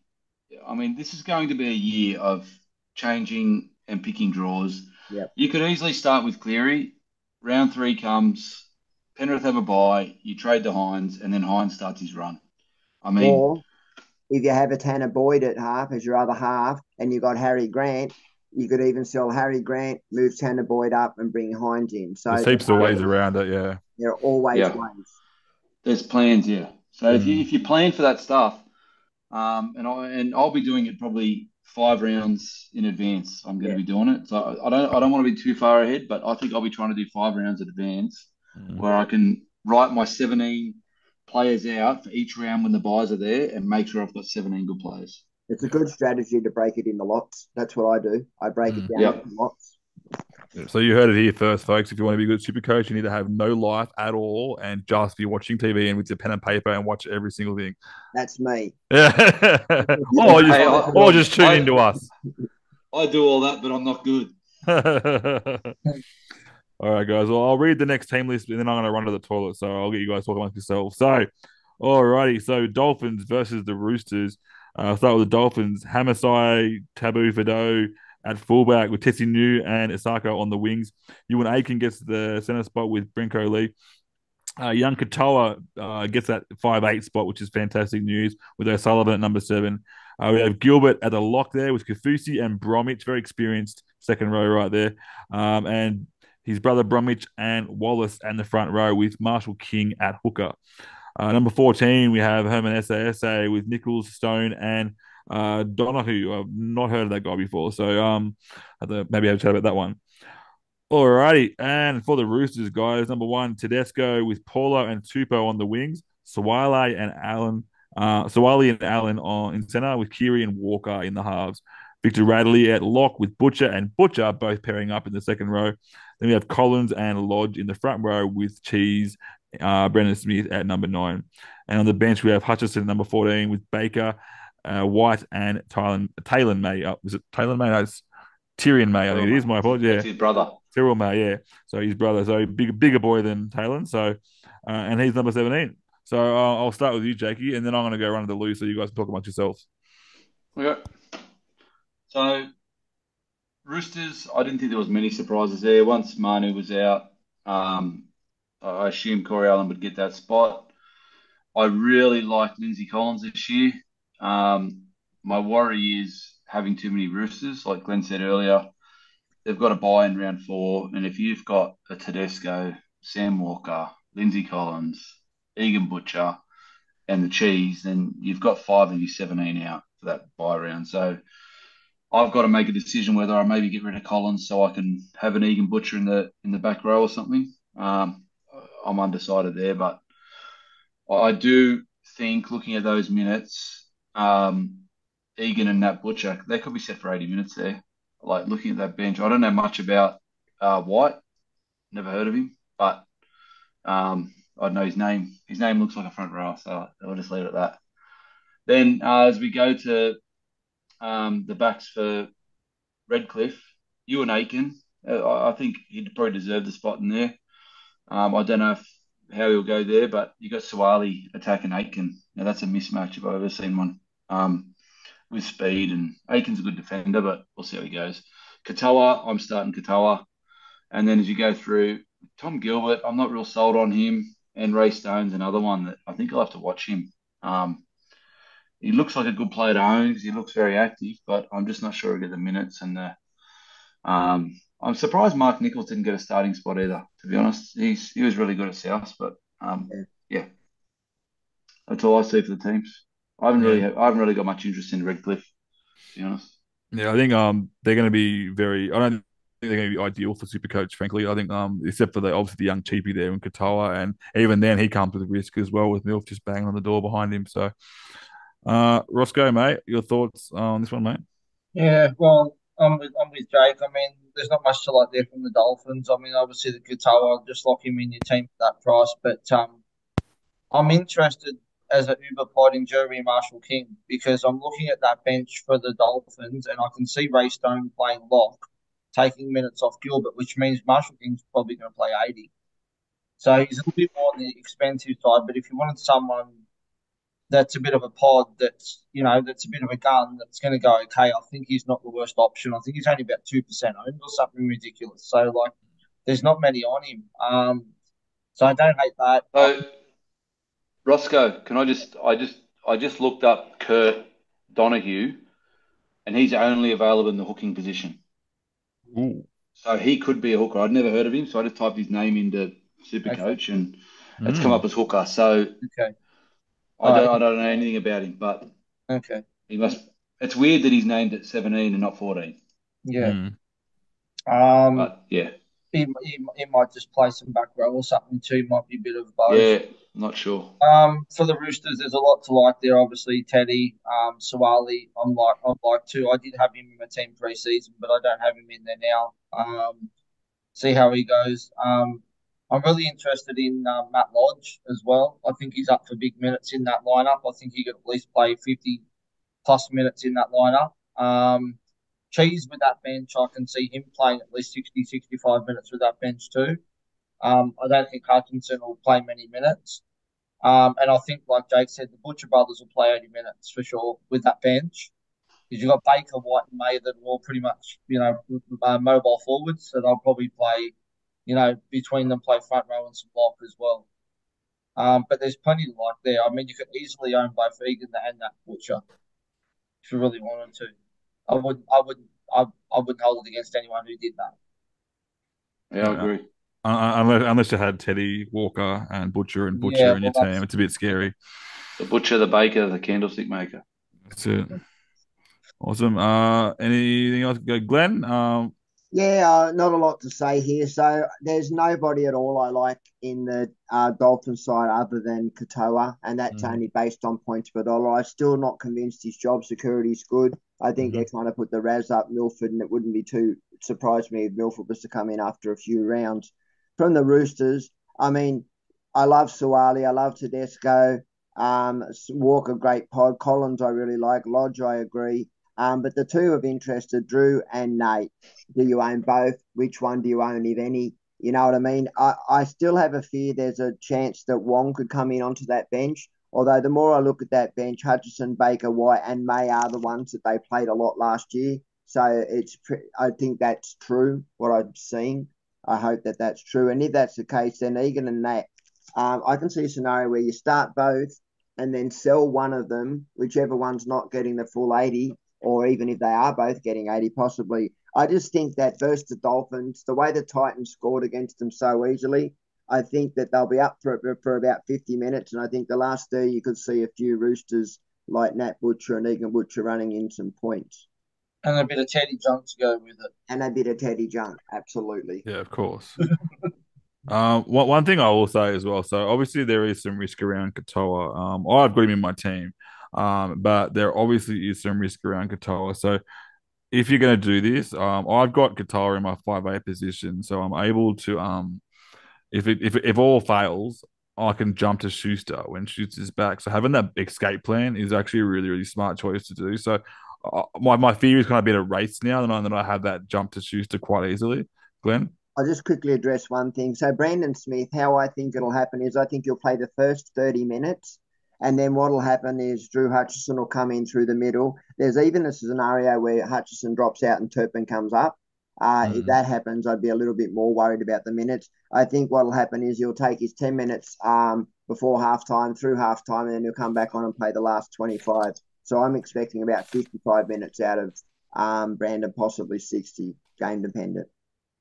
I mean, this is going to be a year of changing and picking draws. Yep. You could easily start with Cleary. Round 3 comes, Penrith have a bye, you trade to Hines, and then Hines starts his run. I mean, or if you have a Tanner Boyd at half as your other half, and you've got Harry Grant, you could even sell Harry Grant, move Tanner Boyd up, and bring Hines in. So there's heaps of ways around it. Yeah, there are always ways. There's plans. Yeah. So if you plan for that stuff, and I'll be doing it probably 5 rounds in advance. I'm going to be doing it. So I don't want to be too far ahead, but I think I'll be trying to do 5 rounds in advance where I can write my 17 players out for each round when the buys are there and make sure I've got 17 good players. It's a good strategy to break it into lots. That's what I do. I break it down into lots. So you heard it here first, folks. If you want to be a good super coach, you need to have no life at all and just be watching TV and with your pen and paper and watch every single thing. That's me. or just tune into us. I do all that, but I'm not good. All right, guys. Well, I'll read the next team list and then I'm going to run to the toilet. So I'll get you guys talking amongst yourselves. So, alrighty. So Dolphins versus the Roosters. I'll start with the Dolphins. Hamasai, Tabu Fido, at fullback with Tessie New and Isako on the wings. Ewan Aiken gets the centre spot with Brinko Lee. Young Katoa gets that 5'8" spot, which is fantastic news with O'Sullivan at number 7. We have Gilbert at the lock there with Kafusi and Bromwich, very experienced second row right there. And his brother Bromwich and Wallace and the front row with Marshall King at hooker. Number 14, we have Herman SASA with Nichols, Stone, and Donahue. I've not heard of that guy before, so maybe have a chat about that one. Alrighty, and for the Roosters, guys, number 1, Tedesco with Paulo and Tupou on the wings, Sawale and Allen in centre with Kiri and Walker in the halves. Victor Radley at lock with Butcher and Butcher both pairing up in the second row. Then we have Collins and Lodge in the front row with Cheese, Brendan Smith at number 9. And on the bench, we have Hutchison at number 14 with Baker, White, and Taylor May. Was it Taylor May? No, it's Tyrion May, I think it is. My apologies. That's his brother. Cyril May, yeah. So his brother, so bigger boy than Talon. So, and he's number 17. So I'll start with you, Jakey, and then I'm going to go run to the loose so you guys can talk amongst yourselves. Okay. So, Roosters, I didn't think there was many surprises there. Once Manu was out, I assumed Corey Allen would get that spot. I really like Lindsay Collins this year. My worry is having too many Roosters. Like Glenn said earlier, they've got a bye in round 4, and if you've got a Tedesco, Sam Walker, Lindsay Collins, Egan Butcher, and the Cheese, then you've got 5 of your 17 out for that bye round. So I've got to make a decision whether I maybe get rid of Collins so I can have an Egan Butcher in the back row or something. I'm undecided there, but I do think looking at those minutes, Egan and Nat Butcher, they could be set for 80 minutes there. Like looking at that bench, I don't know much about White, never heard of him, but I know his name. His name looks like a front row, so I'll just leave it at that. Then as we go to the backs for Redcliffe, Ewan Aiken, I think he'd probably deserve the spot in there. I don't know how he'll go there, but you got Suwali attacking Aiken. Now that's a mismatch if I've ever seen one. With speed, and Aiken's a good defender, but we'll see how he goes. Katoa, I'm starting Katoa. And then as you go through, Tom Gilbert, I'm not real sold on him, and Ray Stone's another one that I think I'll have to watch him. He looks like a good player to own because he looks very active, but I'm just not sure he'll get the minutes. And I'm surprised Mark Nichols didn't get a starting spot either, to be honest. He was really good at South, but yeah. That's all I see for the teams. I haven't really got much interest in Redcliffe, to be honest. Yeah, I think they're going to be very. I don't think they're going to be ideal for Supercoach, frankly. I think except for obviously the young cheapie there in Katoa, and even then he comes with risk as well with Milf just banging on the door behind him. So, Roscoe, mate, your thoughts on this one, mate? Yeah, well, I'm with Jake. I mean, there's not much to like there from the Dolphins. I mean, obviously the Katoa, just lock him in your team at that price, but I'm interested as an Uber pod in Jeremy Marshall King because I'm looking at that bench for the Dolphins and I can see Ray Stone playing lock, taking minutes off Gilbert, which means Marshall King's probably going to play 80. So he's a little bit more on the expensive side, but if you wanted someone that's a bit of a pod, that's a bit of a gun, that's going to go okay, I think he's not the worst option. I think he's only about 2% owned or something ridiculous. So like, there's not many on him. So I don't hate that. So, Roscoe, I just looked up Kurt Donahue, and he's only available in the hooking position. Ooh. So he could be a hooker. I'd never heard of him, so I just typed his name into Supercoach, and it's come up as hooker. So Okay. I don't know anything about him, but Okay. he must. It's weird that he's named at 17 and not 14. Yeah. But yeah, he might just play some back row or something too. Might be a bit of both. yeah, not sure. For the Roosters, there's a lot to like there. Obviously, Teddy, Sawali, I'd like to. I did have him in my team pre-season, but I don't have him in there now. See how he goes. I'm really interested in Matt Lodge as well. I think he's up for big minutes in that lineup. I think he could at least play 50 plus minutes in that lineup. Cheese with that bench, I can see him playing at least 60, 65 minutes with that bench too. I don't think Hutchinson will play many minutes. And I think, like Jake said, the Butcher brothers will play 80 minutes for sure with that bench. Because you've got Baker, White, and May that are all pretty much, mobile forwards. So they'll probably play, between them play front row and some lock as well. But there's plenty to like there. I mean, you could easily own both Egan and that Butcher if you really wanted to. I wouldn't hold it against anyone who did that. Yeah, I agree. Unless you had Teddy, Walker, and Butcher in your team, it's a bit scary. The Butcher, the Baker, the Candlestick Maker. That's it. Awesome. Anything else? Glenn? Yeah, not a lot to say here. So there's nobody at all I like in the Dolphin side other than Katoa, and that's only based on points per dollar. I'm still not convinced his job security is good. I think they're trying to put the Raz up Milford, and it wouldn't be too surprised me if Milford was to come in after a few rounds. From the Roosters, I mean, I love Suwali, I love Tedesco, Walker, great pod. Collins, I really like. Lodge, I agree. But the two of interest are Drew and Nate. Do you own both? Which one do you own, if any? You know what I mean? I still have a fear there's a chance that Wong could come in onto that bench. Although the more I look at that bench, Hutchison, Baker, White, and May are the ones that they played a lot last year. So I think that's true, what I'm seeing. I hope that that's true. And if that's the case, then Egan and Nat, I can see a scenario where you start both and then sell one of them, whichever one's not getting the full 80, or even if they are both getting 80, possibly. I just think that versus the Dolphins, the way the Titans scored against them so easily, I think that they'll be up for about 50 minutes. And I think the last 30, you could see a few Roosters like Nat Butcher and Egan Butcher running in some points. And a bit of Teddy Junk to go with it. And a bit of Teddy Junk, absolutely. Yeah, of course. One thing I will say as well. So obviously there is some risk around Katoa. I've got him in my team, but there obviously is some risk around Katoa. So if you're going to do this, I've got Katoa in my 5'8" position, so I'm able to if all fails, I can jump to Schuster when Schuster's back. So having that escape plan is actually a really, really smart choice to do. So my fear is kind of be a race now, and then I have that jump to Schuster quite easily. Glenn? I'll just quickly address one thing. So Brandon Smith, how I think it'll happen is I think he'll play the first 30 minutes, and then what will happen is Drew Hutchison will come in through the middle. There's even a scenario where Hutchison drops out and Turpin comes up. If that happens, I'd be a little bit more worried about the minutes. I think what will happen is he'll take his 10 minutes before halftime, through halftime, and then he'll come back on and play the last 25. So I'm expecting about 55 minutes out of Brandon, possibly 60, game dependent.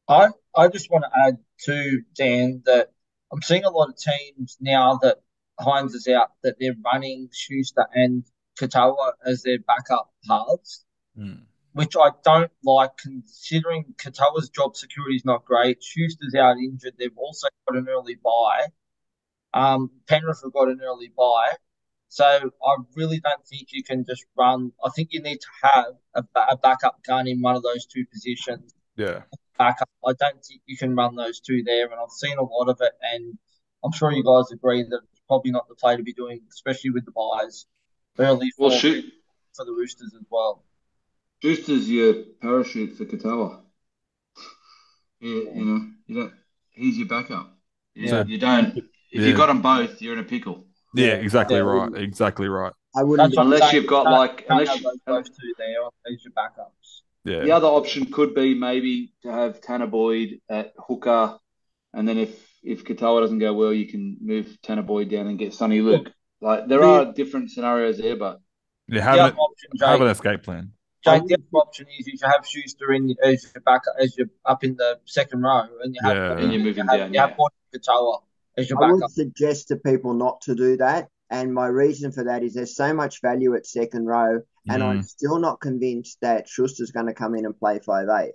I just want to add to Dan that I'm seeing a lot of teams now that Hines is out that they're running Schuster and Katoa as their backup halves, which I don't like considering Katoa's job security is not great. Schuster's out injured. They've also got an early bye. Penrith have got an early bye. So I really don't think you can just run. I think you need to have a backup gun in one of those two positions. Yeah. Backup. I don't think you can run those two there, and I've seen a lot of it, and I'm sure you guys agree that it's probably not the play to be doing, especially with the buys early for the Roosters as well. Schuster's your parachute for Katoa. You don't. He's your backup. You don't. If you got them both, you're in a pickle. Yeah, exactly right. Exactly right. I wouldn't unless you've got those two there as your backups. Yeah. The other option could be maybe to have Tanner Boyd at hooker, and then if Katoa doesn't go well, you can move Tanner Boyd down and get Sonny Luke. Like there are different scenarios there, but have an escape plan. Jake, the other option is you should have Schuster in as your backup, as you're up in the second row, and you have and you're moving down. You have Katoa as your I backup. would suggest to people not to do that. And my reason for that is there's so much value at second row, and I'm still not convinced that Schuster's going to come in and play 5'8".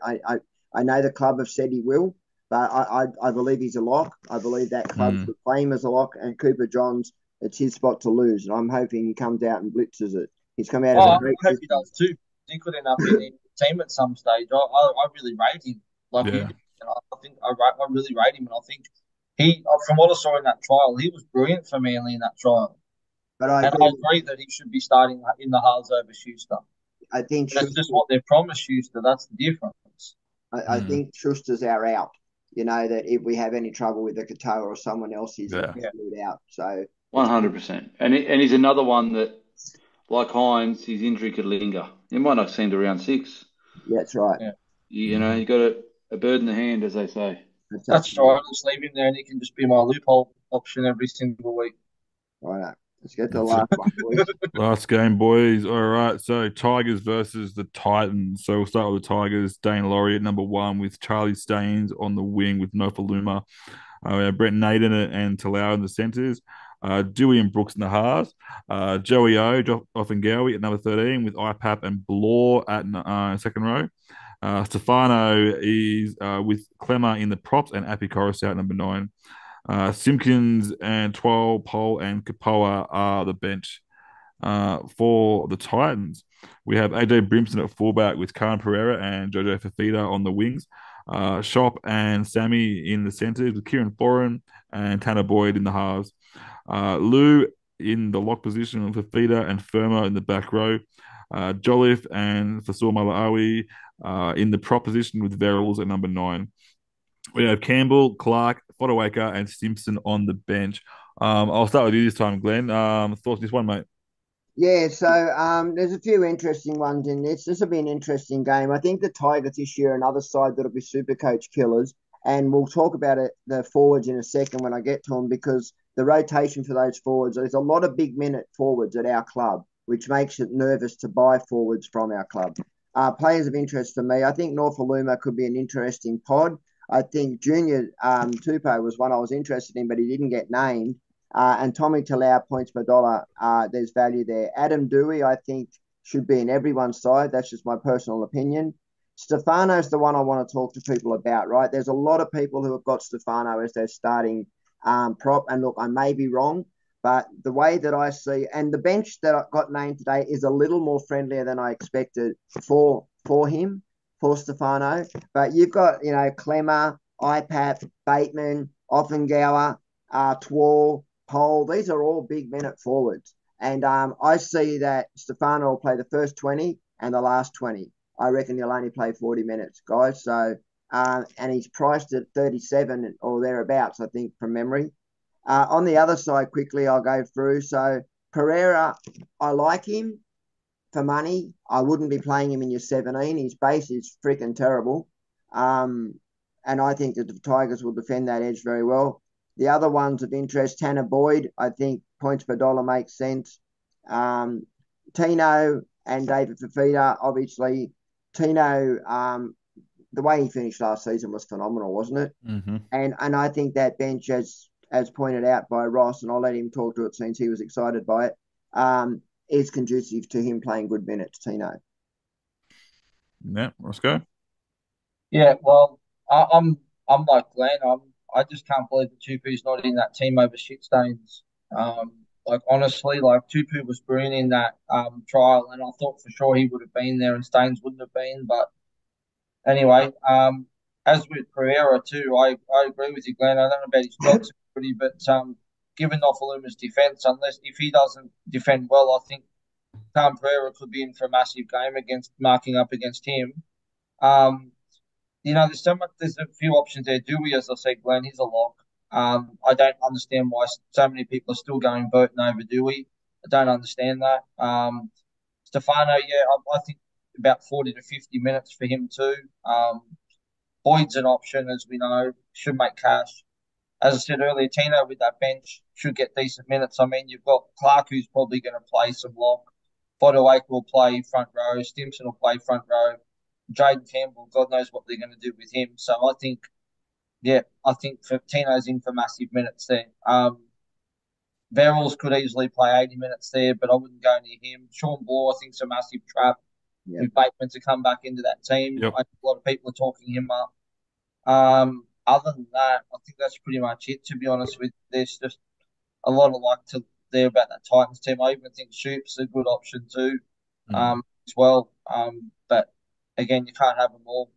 I know the club have said he will, but I believe he's a lock. I believe that club would play him as a lock, and Cooper Johns, it's his spot to lose, and I'm hoping he comes out and blitzes it. He's come out I hope he does too. He could end up in the team at some stage. I really rate him. I think I really rate him, and I think he, from what I saw in that trial, he was brilliant for Manly in that trial. But I agree that he should be starting in the halves over Schuster. I think that's just what they've promised Schuster. That's the difference. I think Schuster's our out. You know, that if we have any trouble with the Katoa or someone else, he's out. So 100%. And he's another one that, like Hines, his injury could linger. It might not seem to round 6. Yeah, that's right. Yeah. You know, you got a bird in the hand, as they say. That's right. Just leave him there, and he can just be my loophole option every single week. Right. Let's get to the That's last it. one, boys. Last game, boys. All right. So Tigers versus the Titans. So we'll start with the Tigers. Dane Laurie at number 1 with Charlie Staines on the wing with Nofaluma. We have Brent Naden and Talau in the centres. Dewey and Brooks in the halves. Joey O, Offengowie at number 13 with IPAP and Blore at second row. Stefano is with Clemmer in the props and Appy Coruscant at number 9. Simpkins and Twal, Pole and Kapoa are the bench. For the Titans, we have AJ Brimson at fullback with Karen Pereira and Jojo Fafita on the wings. Shop and Sammy in the centres with Kieran Foran and Tanner Boyd in the halves. Lou in the lock position with Fafita and Firma in the back row. Jolliffe and Fasul Malaawi in the prop position with Verrills at number 9. We have Campbell, Clark, Fodawaker, and Simpson on the bench. I'll start with you this time, Glenn. Thoughts on this one, mate? Yeah, so there's a few interesting ones in this. This will be an interesting game. I think the Tigers this year are another side that'll be super coach killers, and we'll talk about it, the forwards in a second when I get to them, because the rotation for those forwards, there's a lot of big minute forwards at our club, which makes it nervous to buy forwards from our club. Players of interest for me, I think Norfoluma could be an interesting pod. I think Junior Tupou was one I was interested in, but he didn't get named. And Tommy Talau, points per dollar, there's value there. Adam Dewey, I think, should be in everyone's side. That's just my personal opinion. Stefano's the one I want to talk to people about, right? There's a lot of people who have got Stefano as their starting prop. And look, I may be wrong, but the way that I see, and the bench that I got named today is a little more friendlier than I expected for him, for Stefano. But you've got, Clemmer, IPAP, Bateman, Offengower, Twal, Pole. These are all big minute forwards. And I see that Stefano will play the first 20 and the last 20. I reckon he'll only play 40 minutes, guys. So, and he's priced at 37 or thereabouts, I think, from memory. On the other side, quickly, I'll go through. So, Pereira, I like him for money. I wouldn't be playing him in your 17. His base is freaking terrible. And I think that the Tigers will defend that edge very well. The other ones of interest, Tanner Boyd, I think points per dollar makes sense. Tino and David Fafita, obviously. Tino, the way he finished last season was phenomenal, wasn't it? Mm-hmm. And I think that bench, as pointed out by Ross, and I'll let him talk to it since he was excited by it, is conducive to him playing good minutes, Tino. Yeah, let's go. Yeah, well, I'm like Glenn. I just can't believe that Tupu's not in that team over Shitstains. Like honestly, like Tupu was brilliant in that trial, and I thought for sure he would have been there, and Staines wouldn't have been. But anyway, as with Pereira too, I agree with you, Glenn. I don't know about his job security, but given Nofaluma's defence, unless if he doesn't defend well, I think Pereira could be in for a massive game against marking up against him. There's a few options there. Dewey, as I said, Glenn, he's a lock. I don't understand why so many people are still going Burton over Dewey. I don't understand that. Stefano, yeah, I think about 40 to 50 minutes for him too. Boyd's an option, as we know, should make cash. As I said earlier, Tino with that bench should get decent minutes. I mean, you've got Clark, who's probably going to play some lock. Fodderwake will play front row. Stimson will play front row. Jaden Campbell, God knows what they're going to do with him. So I think for Tino's in for massive minutes there. Verrills could easily play 80 minutes there, but I wouldn't go near him. Sean Bloor, I think, is a massive trap. Yep. With Bateman to come back into that team. Yep. I think a lot of people are talking him up. Other than that, I think that's pretty much it, to be honest with you. There's just a lot of luck to there about that Titans team. I even think Shoop's a good option too, as well. But again, you can't have them all.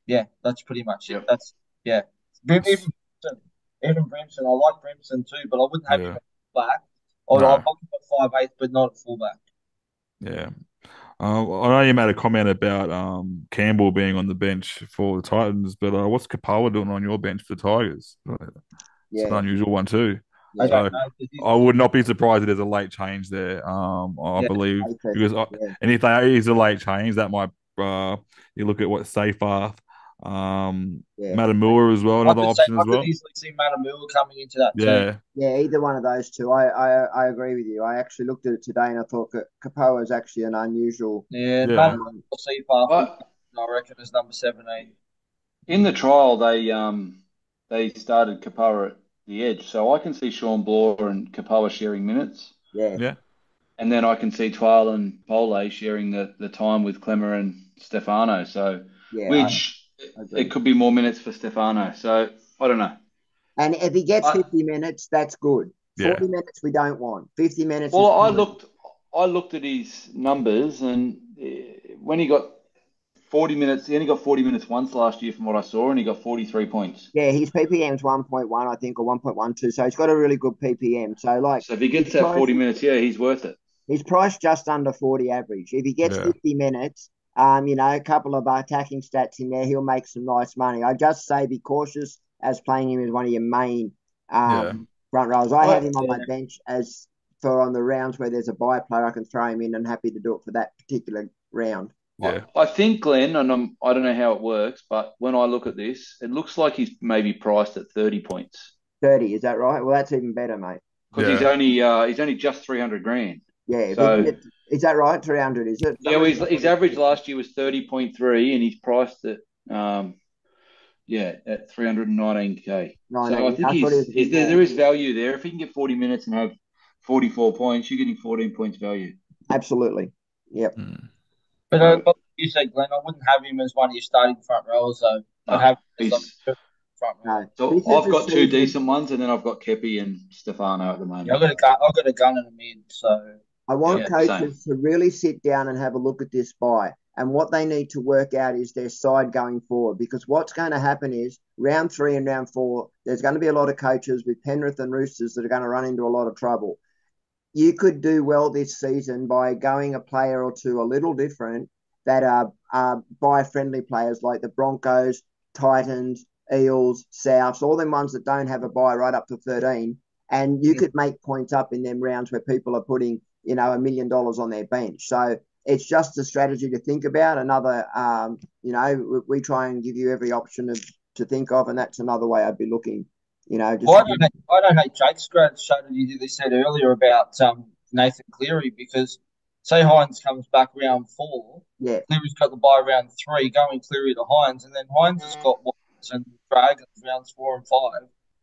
Yeah, that's pretty much it. That's even Brimson. I like Brimson too, but I wouldn't have him at fullback. I'd like him at 5'8", but not at fullback. Yeah. I know you made a comment about Campbell being on the bench for the Titans, but what's Kapoa doing on your bench for the Tigers? It's an unusual one too. I So don't know. 'Cause I would not be surprised if there's a late change there. I Yeah. believe because Yeah. and if there is a late change, that might you look at what Seyfarth, Yeah. Matamua as well, another option I as could well. easily see Matamua coming into that team. Yeah, Yeah, either one of those two. I agree with you. I actually looked at it today and I thought that Kapoa is actually an unusual. Yeah, yeah, Matamua or Seapath, I, I reckon, is number 17. in the trial, they started Kapara at the edge, so I can see Sean Bloor and Kapara sharing minutes, Yeah, yeah, and then I can see Twal and Pole sharing the time with Clemmer and Stefano. So, yeah, which I it agree. could be more minutes for Stefano. So I don't know. And if he gets I 50 minutes, that's good. yeah, 40 minutes we don't want. 50 minutes is well, fine. I looked at his numbers, and when he got 40 minutes, he only got 40 minutes once last year, from what I saw, and he got 43 points. Yeah, his PPM's 1.1, I think, or 1.12. So he's got a really good PPM. So like So if he his gets that price 40 minutes, yeah, he's worth it. he's priced just under 40 average. If he gets yeah, 50 minutes, a couple of attacking stats in there, he'll make some nice money. I just say be cautious as playing him as one of your main yeah, front rows. I have I, him on my bench as for on the rounds where there's a buy player, I can throw him in and happy to do it for that particular round. yeah. I think Glenn, and I don't know how it works, but when I look at this, it looks like he's maybe priced at 30 points 30, is that right? Well, that's even better, mate. because Yeah. he's only just 300 grand. Yeah, if he can So get, is that right? 300, is it? yeah, well, his average last year was 30.3, and he's priced at at 319k. So I 19. think I thought it was a bit more. there is value there. If he can get 40 minutes and have 44 points, you're getting 14 points value. Absolutely. Yep. Mm. But So like you said, Glenn, I wouldn't have him as one of your starting front rowers, though. I'd no, have him as like he's a front rower. No. so This is I've the got two season. decent ones, and then I've got Kepi and Stefano at the Yeah, moment. I've got a gun in the mid, so I want Yeah, coaches to really sit down and have a look at this buy. And what they need to work out is their side going forward. Because what's going to happen is round 3 and round 4, there's going to be a lot of coaches with Penrith and Roosters that are going to run into a lot of trouble. You could do well this season by going a player or two a little different that are buy-friendly players like the Broncos, Titans, Eels, Souths, all them ones that don't have a buy right up to 13. And you could make points up in them rounds where people are putting, $1 million on their bench. So it's just a strategy to think about. Another, we try and give you every option to think of, and that's another way I'd be looking. Well, I don't hate Jake's strategy that they said earlier about Nathan Cleary, because say Hines comes back round 4, yeah, Cleary's got the bye round 3, going Cleary to Hines, and then Hines has got Watts and Dragons rounds 4 and 5,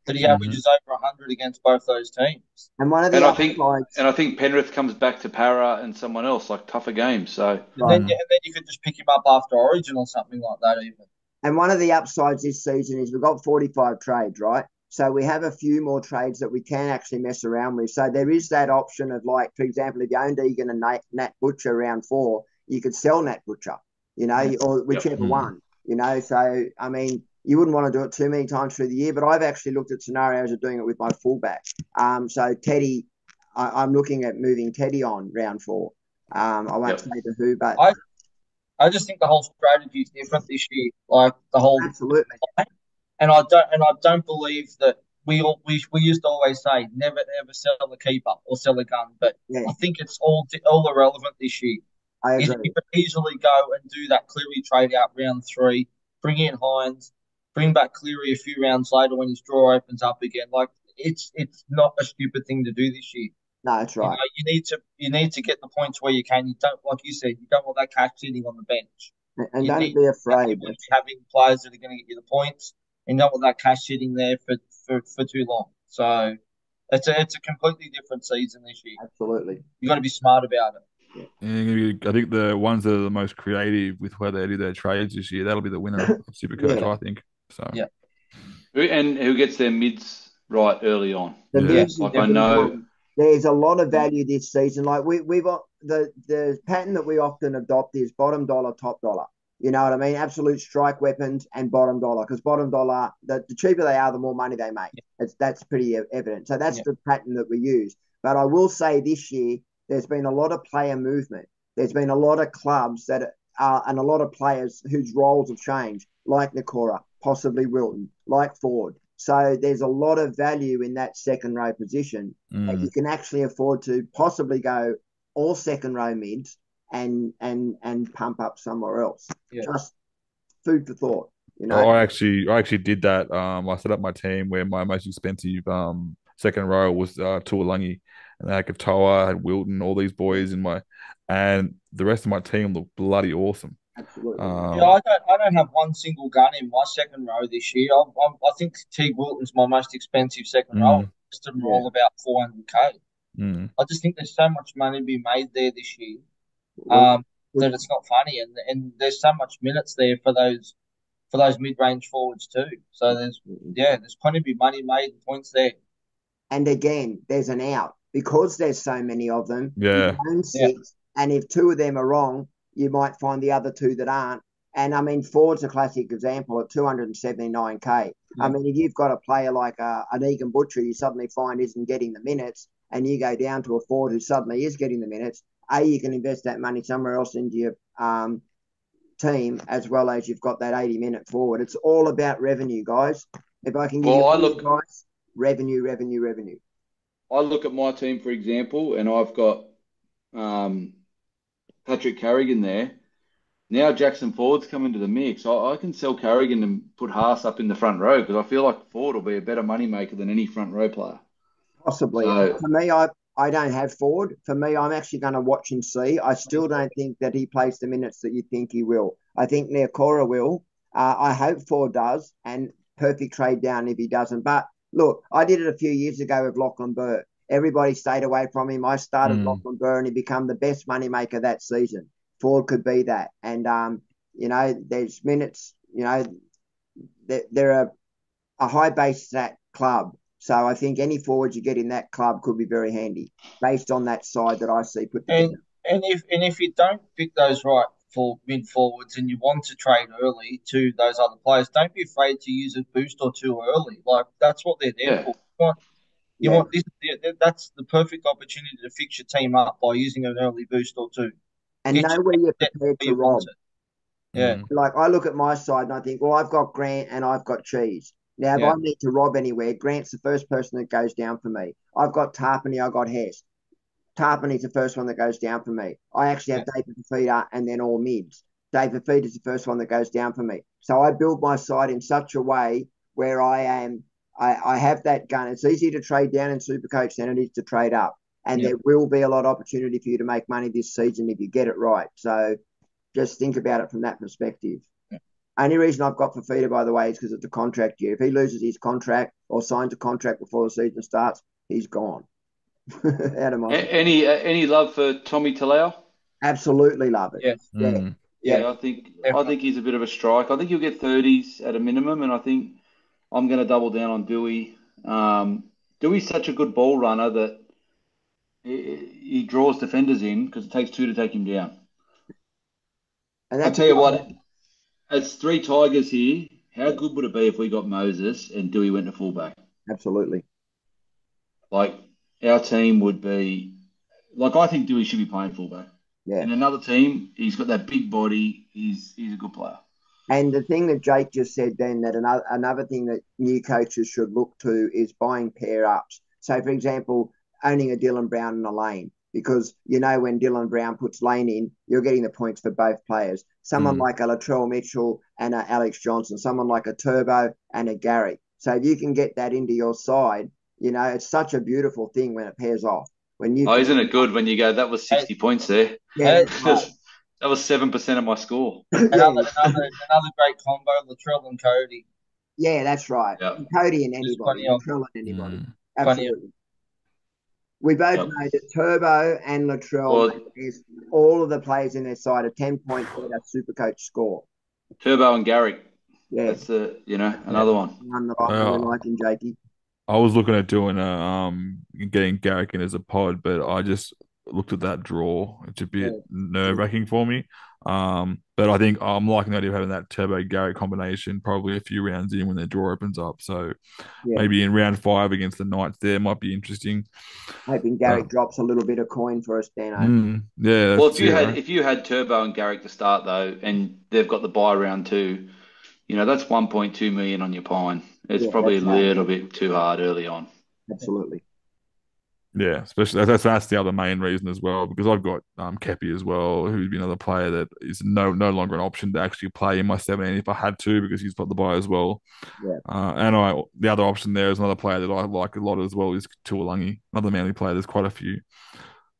but he averages over 100 against both those teams. and one of the And upsides, I think Penrith comes back to Para and someone else, like tougher games. So And then you could just pick him up after Origin or something like that, even. and one of the upsides this season is we've got 45 trades, right? So we have a few more trades that we can actually mess around with. So there is that option of, like, for example, if you owned Egan and Nat Butcher round 4, you could sell Nat Butcher, or whichever one, So, I mean, you wouldn't want to do it too many times through the year, but I've actually looked at scenarios of doing it with my fullback. So Teddy, I'm looking at moving Teddy on round 4. I won't say to who, but I just think the whole strategy is different this year. Like the whole absolutely. And I don't believe that we used to always say never ever sell a keeper or sell a gun, but Yeah. I think it's all irrelevant this year. I You agree. could easily go and do that Cleary trade out round 3, bring in Hines, bring back Cleary a few rounds later when his draw opens up again. Like it's not a stupid thing to do this year. No, that's right. You need to get the points where you can. You don't, like you said, you don't want that cash sitting on the bench. And You don't need be afraid. having players that are going to get you the points, and don't want that cash sitting there for too long. So it's a completely different season this year. Absolutely. You got to be smart about it. And I think the ones that are the most creative with where they do their trades this year, that'll be the winner of SuperCoach, Yeah. I think. So Yeah. and who gets their mids right early on? The Yeah. mids Like is I the big know. one. There's a lot of value this season. Like we've got the pattern that we often adopt is bottom dollar, top dollar. You know what I mean? Absolute strike weapons and bottom dollar. Because bottom dollar, the cheaper they are, the more money they make. That's pretty evident. So that's the pattern that we use. But I will say this year, there's been a lot of player movement. There's been a lot of clubs that are, and a lot of players whose roles have changed, like Nakora, possibly Wilton, like Ford. So there's a lot of value in that second row position that you can actually afford to possibly go all second row mids and pump up somewhere else. Yeah. Just food for thought. I actually did that. I set up my team where my most expensive second row was Tuolangi, and I had Katoa, I had Wilton, all these boys and the rest of my team looked bloody awesome. Absolutely. Yeah, I don't have one single gun in my second row this year. I think T Wilton's my most expensive second row. The rest of them are all about 400K. I just think there's so much money to be made there this year, that it's not funny, and there's so much minutes there for those mid-range forwards too. So there's plenty to be money made, points there. And again, there's an out because there's so many of them. Yeah. You own six, and if two of them are wrong, you might find the other two that aren't. And I mean, Ford's a classic example at 279K. I mean, if you've got a player like an Egan Butcher, you suddenly find isn't getting the minutes, and you go down to a Ford who suddenly is getting the minutes. You can invest that money somewhere else into your team, as well as you've got that 80-minute forward. It's all about revenue, guys. If I can give guys, revenue. I look at my team, for example, and I've got Patrick Carrigan there. Now Jackson Ford's come into the mix. I can sell Carrigan and put Haas up in the front row because I feel like Ford will be a better money maker than any front row player. Possibly. So, for me, I don't have Ford. For me, I'm actually going to watch and see. I still don't think that he plays the minutes that you think he will. I think Neokora will. I hope Ford does, and perfect trade down if he doesn't. But look, I did it a few years ago with Lachlan Burr. Everybody stayed away from him. I started Lachlan Burr, and he became the best money maker that season. Ford could be that. And, there's minutes, they're a high base stat club. So I think any forward you get in that club could be very handy based on that side that I see put together. And if you don't pick those right for mid forwards and you want to trade early to those other players, don't be afraid to use a boost or two early. Like that's what they're there for. You want this? That's the perfect opportunity to fix your team up by using an early boost or two. And know where you're prepared to rob. Yeah. Like I look at my side and I think, well, I've got Grant and I've got Cheese. Now, if I need to rob anywhere, Grant's the first person that goes down for me. I've got Tarpany, I've got Hess. Tarpany's the first one that goes down for me. I actually have David Fafita and then all mids. David Fafita's the first one that goes down for me. So I build my side in such a way where I have that gun. It's easy to trade down in SuperCoach than it is to trade up. And there will be a lot of opportunity for you to make money this season if you get it right. So just think about it from that perspective. Only reason I've got Fafita, by the way, is because it's a contract year. If he loses his contract or signs a contract before the season starts, he's gone. Out of my any love for Tommy Talau? Absolutely love it. Yeah. I think he's a bit of a strike. I think he'll get 30s at a minimum, and I think I'm going to double down on Dewey. Dewey's such a good ball runner that he draws defenders in because it takes two to take him down. And I'll tell you what. As three Tigers here, how good would it be if we got Moses and Dewey went to fullback? Absolutely. Like, our team would be... Like, I think Dewey should be playing fullback. Yeah. In another team, he's got that big body. He's a good player. And the thing that Jake just said then, that another thing that new coaches should look to is buying pair-ups. So, for example, owning a Dylan Brown and a Lane. Because, when Dylan Brown puts Lane in, you're getting the points for both players. Someone like a Latrell Mitchell and a Alex Johnson, someone like a Turbo and a Gary. So if you can get that into your side, it's such a beautiful thing when it pairs off. Isn't it good when you go, that was 60 points there? Yeah. That was 7% of my score. Another great combo, Latrell and Cody. Yeah, that's right. Yep. Cody and anybody. Latrell and anybody. Absolutely. We both know that Turbo and Latrell is all of the players in their side a 10-point better SuperCoach score. Turbo and Garrick. Yeah. That's another one. One that I really like in Jakey. I was looking at doing getting Garrick in as a pod, but I just looked at that draw. It's a bit nerve-wracking for me. But I think I'm liking the idea of having that Turbo Garrick combination probably a few rounds in when the draw opens up. So maybe in round 5 against the Knights there might be interesting. Hoping Garrick drops a little bit of coin for us, Dano. Well, if you had Turbo and Garrick to start though, and they've got the bye round 2, that's 1.2 million on your Pine. It's Yeah, probably a that's hard. little bit too hard early on. Absolutely. Yeah, especially that's the other main reason as well, because I've got Kepi as well, who's been another player that is no longer an option to actually play in my 17 if I had to, because he's got the buy as well. Yeah. And the other option there is another player that I like a lot as well is Tuolangi, another Manly player. There's quite a few.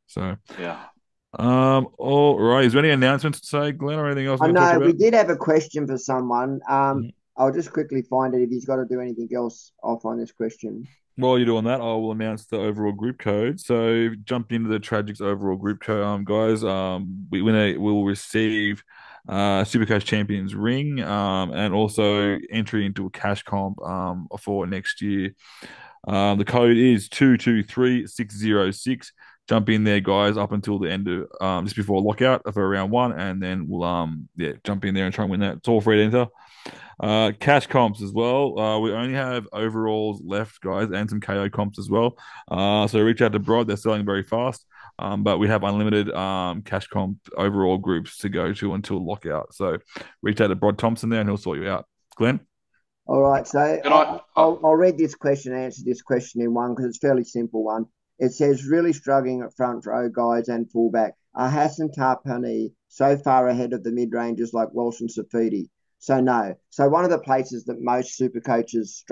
So, Yeah. all right. Is there any announcements to say, Glenn, or anything else I we're going to talk know we about? did have a question for someone. Mhm. I'll just quickly find it if he's got to do anything else off on this question. While you're doing that, I will announce the overall group code. So jump into the Tragics overall group code, guys. We'll receive Supercoach Champions ring, and also entry into a cash comp for next year. The code is 223606. Jump in there, guys, up until the end of just before lockout for round one, and then we'll jump in there and try and win that. It's all free to enter. Cash comps as well. We only have overalls left, guys, and some KO comps as well. So reach out to Broad. They're selling very fast. But we have unlimited cash comp overall groups to go to until lockout. So reach out to Brod Thompson there and he'll sort you out. Glenn? All right, so Can I? I'll read this question and answer this question in one because it's a fairly simple one. It says, really struggling at front row guys and fullback. Are Hassan Tarpani so far ahead of the mid-rangers like Walsh and Safidi? So no. So one of the places that most super coaches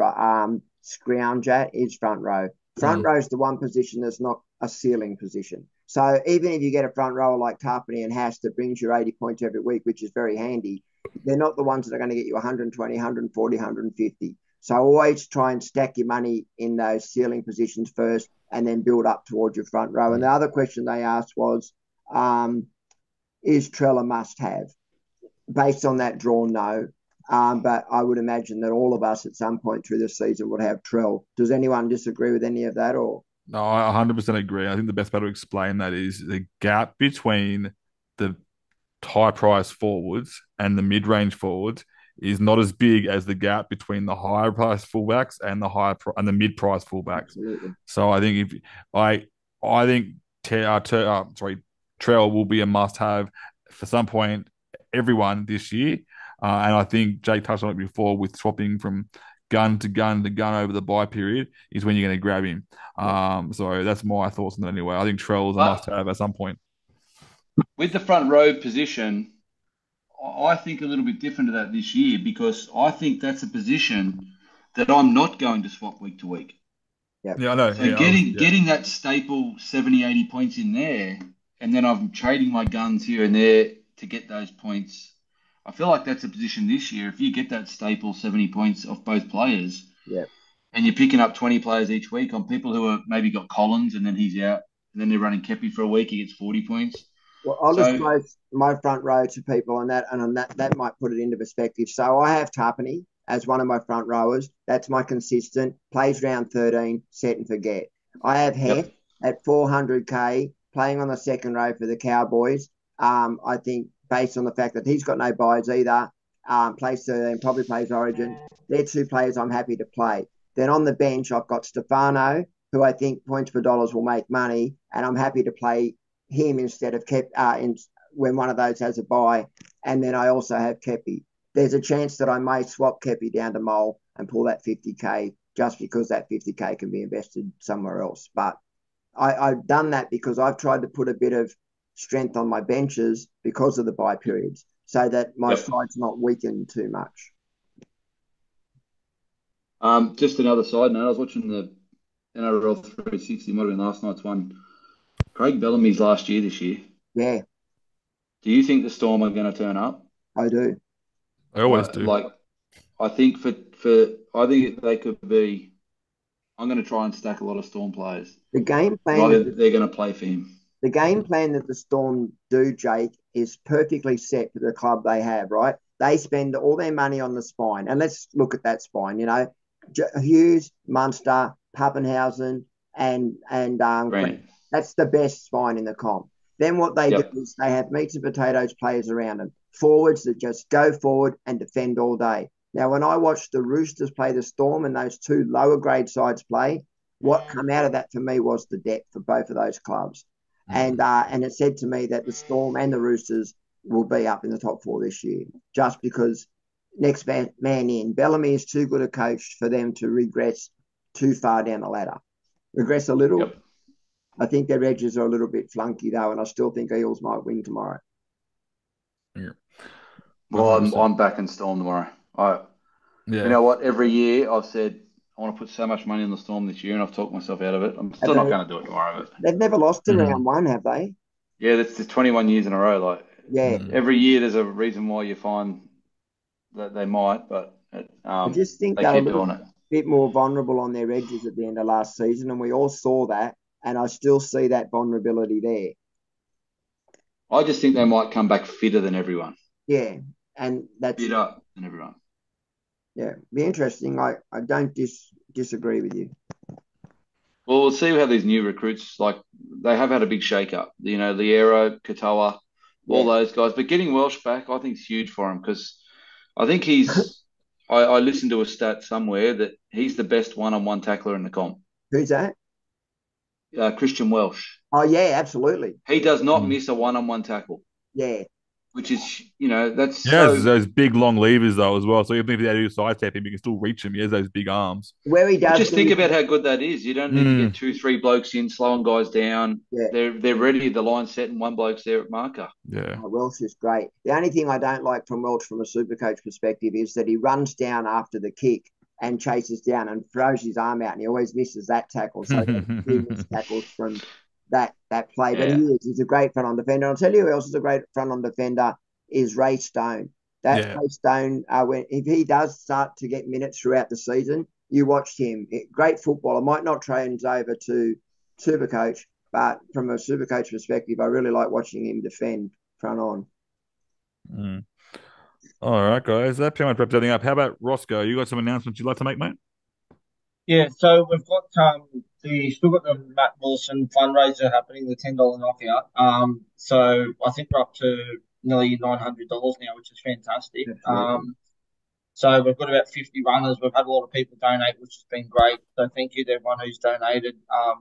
scrounge at is front row. Front row is the one position that's not a ceiling position. So even if you get a front rower like Tarpany and Haas that brings you 80 points every week, which is very handy, they're not the ones that are going to get you 120, 140, 150. So always try and stack your money in those ceiling positions first and then build up towards your front row. And the other question they asked was, is Trell a must-have? Based on that draw, no. But I would imagine that all of us at some point through the season would have Trell. Does anyone disagree with any of that? Or No, I 100% agree. I think the best way to explain that is the gap between the high price forwards and the mid range forwards is not as big as the gap between the higher price fullbacks and the mid price fullbacks. absolutely. So I think I think Trell will be a must have for some point everyone this year. And I think Jake touched on it before with swapping from gun to gun to gun over the buy period is when you're going to grab him. So that's my thoughts on that anyway. I think Trell is a must have at some point. With the front row position, I think a little bit different to that this year because I think that's a position that I'm not going to swap week to week. Yep. Yeah, I know. So Yeah, getting that staple 70, 80 points in there, and then I'm trading my guns here and there to get those points. I feel like that's a position this year. If you get that staple 70 points off both players, Yeah. and you're picking up 20 players each week on people who are maybe got Collins and then he's out, and then they're running Kepi for a week, he gets 40 points. Well, I'll just close my front row to people on that, and on that might put it into perspective. So I have Tarpany as one of my front rowers. That's my consistent, plays round 13, set and forget. I have Hef at 400k, playing on the second row for the Cowboys. I think based on the fact that he's got no buys either, plays 13, probably plays Origin. They're two players I'm happy to play. Then on the bench, I've got Stefano, who I think points per dollars will make money, and I'm happy to play him instead of when one of those has a buy. And then I also have Kepi. There's a chance that I may swap Kepi down to Mole and pull that 50k just because that 50k can be invested somewhere else. But I've done that because I've tried to put a bit of strength on my benches because of the buy periods so that my side's not weakened too much. Just another side note, I was watching the NRL 360, might have been last night's one. Craig Bellamy's last year this year. Yeah. Do you think the Storm are going to turn up? I do. I always do. I think I think they could be. I'm going to try and stack a lot of Storm players. The game plan they're going to play for him. The game plan that the Storm do, Jake, is perfectly set for the club they have, right? They spend all their money on the spine. And let's look at that spine, Hughes, Munster, Pappenhausen, and Grant. That's the best spine in the comp. Then what they do is they have meats and potatoes players around them. Forwards that just go forward and defend all day. Now, when I watched the Roosters play the Storm and those two lower grade sides play, what come out of that for me was the depth for both of those clubs. And it said to me that the Storm and the Roosters will be up in the top four this year just because next man in. Bellamy is too good a coach for them to regress too far down the ladder. Regress a little. Yep. I think their edges are a little bit flunky though, and I still think Eels might win tomorrow. Yeah. Well, I'm backing Storm tomorrow. You know what? Every year I've said I want to put so much money on the Storm this year, and I've talked myself out of it. I'm still not going to do it tomorrow. But they've never lost to round one, have they? Yeah, that's the 21 years in a row. Like, every year there's a reason why you find that they might, but I just think they they're keep doing it. Bit more vulnerable on their edges at the end of last season, and we all saw that, and I still see that vulnerability there. I just think they might come back fitter than everyone. Yeah, and that's fitter than everyone. Yeah, be interesting. I don't disagree with you. Well, we'll see how these new recruits, like, they have had a big shake-up. You know, Liero, Katoa, all those guys. But getting Welsh back, I think, is huge for him because I think he's I listened to a stat somewhere that he's the best one-on-one tackler in the comp. Who's that? Christian Welsh. Oh, yeah, absolutely. He does not miss a one-on-one tackle. Yeah. Which is, that's those big, long levers, though, as well. So even if they do sidestep him, you can still reach him. He has those big arms. Where he does. Just think about how good that is. You don't need to get 2-3 blokes in, slowing guys down. Yeah. They're ready. The line's set and one bloke's there at marker. Yeah. Welsh is great. The only thing I don't like from Welsh from a Supercoach perspective is that he runs down after the kick and chases down and throws his arm out, and he always misses that tackle. So he misses tackles from that play. But he's a great front-on defender. I'll tell you who else is a great front-on defender is Ray Stone. Ray Stone, if he does start to get minutes throughout the season, you watched him. Great footballer. Might not trans over to Supercoach, but from a Supercoach perspective, I really like watching him defend front on. All right, guys. That pretty much wraps everything up. How about Roscoe? You got some announcements you'd like to make, mate? Yeah, so we've got still got the Matt Wilson fundraiser happening, the $10 knockout. So I think we're up to nearly $900 now, which is fantastic. So we've got about 50 runners. We've had a lot of people donate, which has been great. So thank you to everyone who's donated. I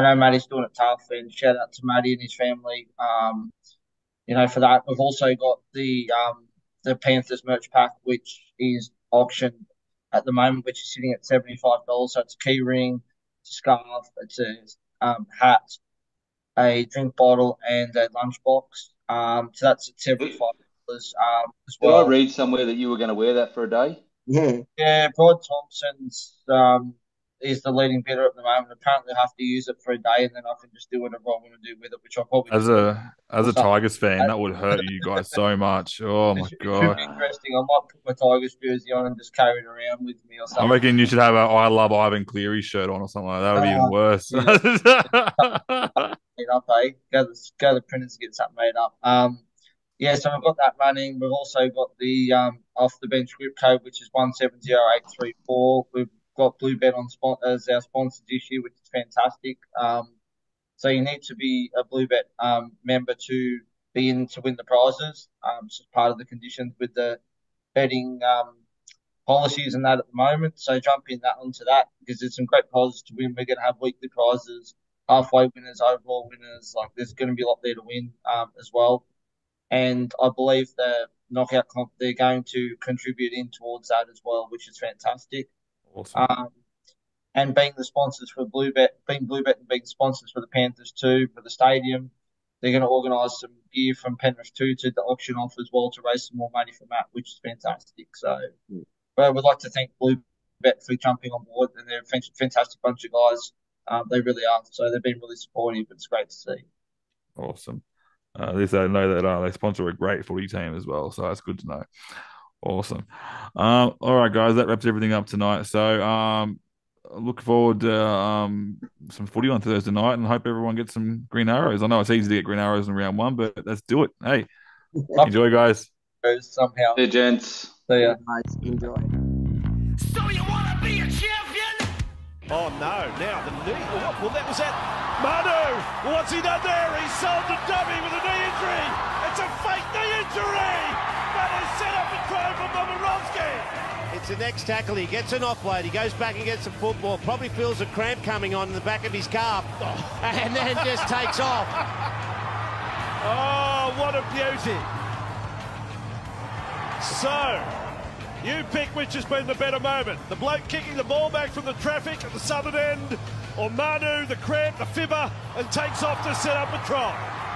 know Matty's doing it tough, and shout out to Matty and his family. For that. We've also got the Panthers merch pack, which is auctioned at the moment, which is sitting at $75. So it's a key ring, it's a scarf, it's a hat, a drink bottle, and a lunchbox. So that's at $75 as well. Did I read somewhere that you were going to wear that for a day? Yeah. Yeah, Brod Thompson's is the leading bidder at the moment. Apparently, I have to use it for a day, and then I can just do whatever I want to do with it, which I'll probably as a Tigers fan, that would hurt you guys so much. Oh my god! It should be interesting. I might put my Tigers jersey on and just carry it around with me or something. I reckon you should have a "I love Ivan Cleary" shirt on or something like that. That would be even worse. Made up, eh? Go to the printers and get something made up. So we've got that running. We've also got the off the bench group code, which is 170834. We've got Bluebet as our sponsor this year, which is fantastic. So you need to be a Bluebet member to be in to win the prizes. It's just part of the conditions with the betting policies and that at the moment. So jump in onto that because there's some great prizes to win. We're going to have weekly prizes, halfway winners, overall winners. Like there's going to be a lot there to win as well. And I believe the knockout comp, they're going to contribute in towards that as well, which is fantastic. Awesome. And being the sponsors for Bluebet and being sponsors for the Panthers too, for the stadium, they're going to organise some gear from Penrith too to the auction off as well to raise some more money for Matt, which is fantastic. So, but we'd like to thank Bluebet for jumping on board, and they're a fantastic bunch of guys. They really are. So they've been really supportive. It's great to see. Awesome. At least I know that they sponsor a great footy team as well, so that's good to know. Awesome. All right, guys, that wraps everything up tonight. So look forward to some footy on Thursday night and hope everyone gets some green arrows. I know it's easy to get green arrows in round one, but let's do it. Hey, enjoy, guys. Somehow. Hey, gents. See ya. Enjoy. So you want to be a champion? Oh, no. Now the knee. Well, that was it. Manu, what's he done there? He's sold the dummy with a knee injury. It's a fake knee injury. That is set up and thrown for Momirovski. It's the next tackle. He gets an offload. He goes back and gets the football. Probably feels a cramp coming on in the back of his calf. And then just takes off. Oh, what a beauty. So, you pick which has been the better moment. The bloke kicking the ball back from the traffic at the southern end, or Manu, the cramp, the fibber, and takes off to set up a try.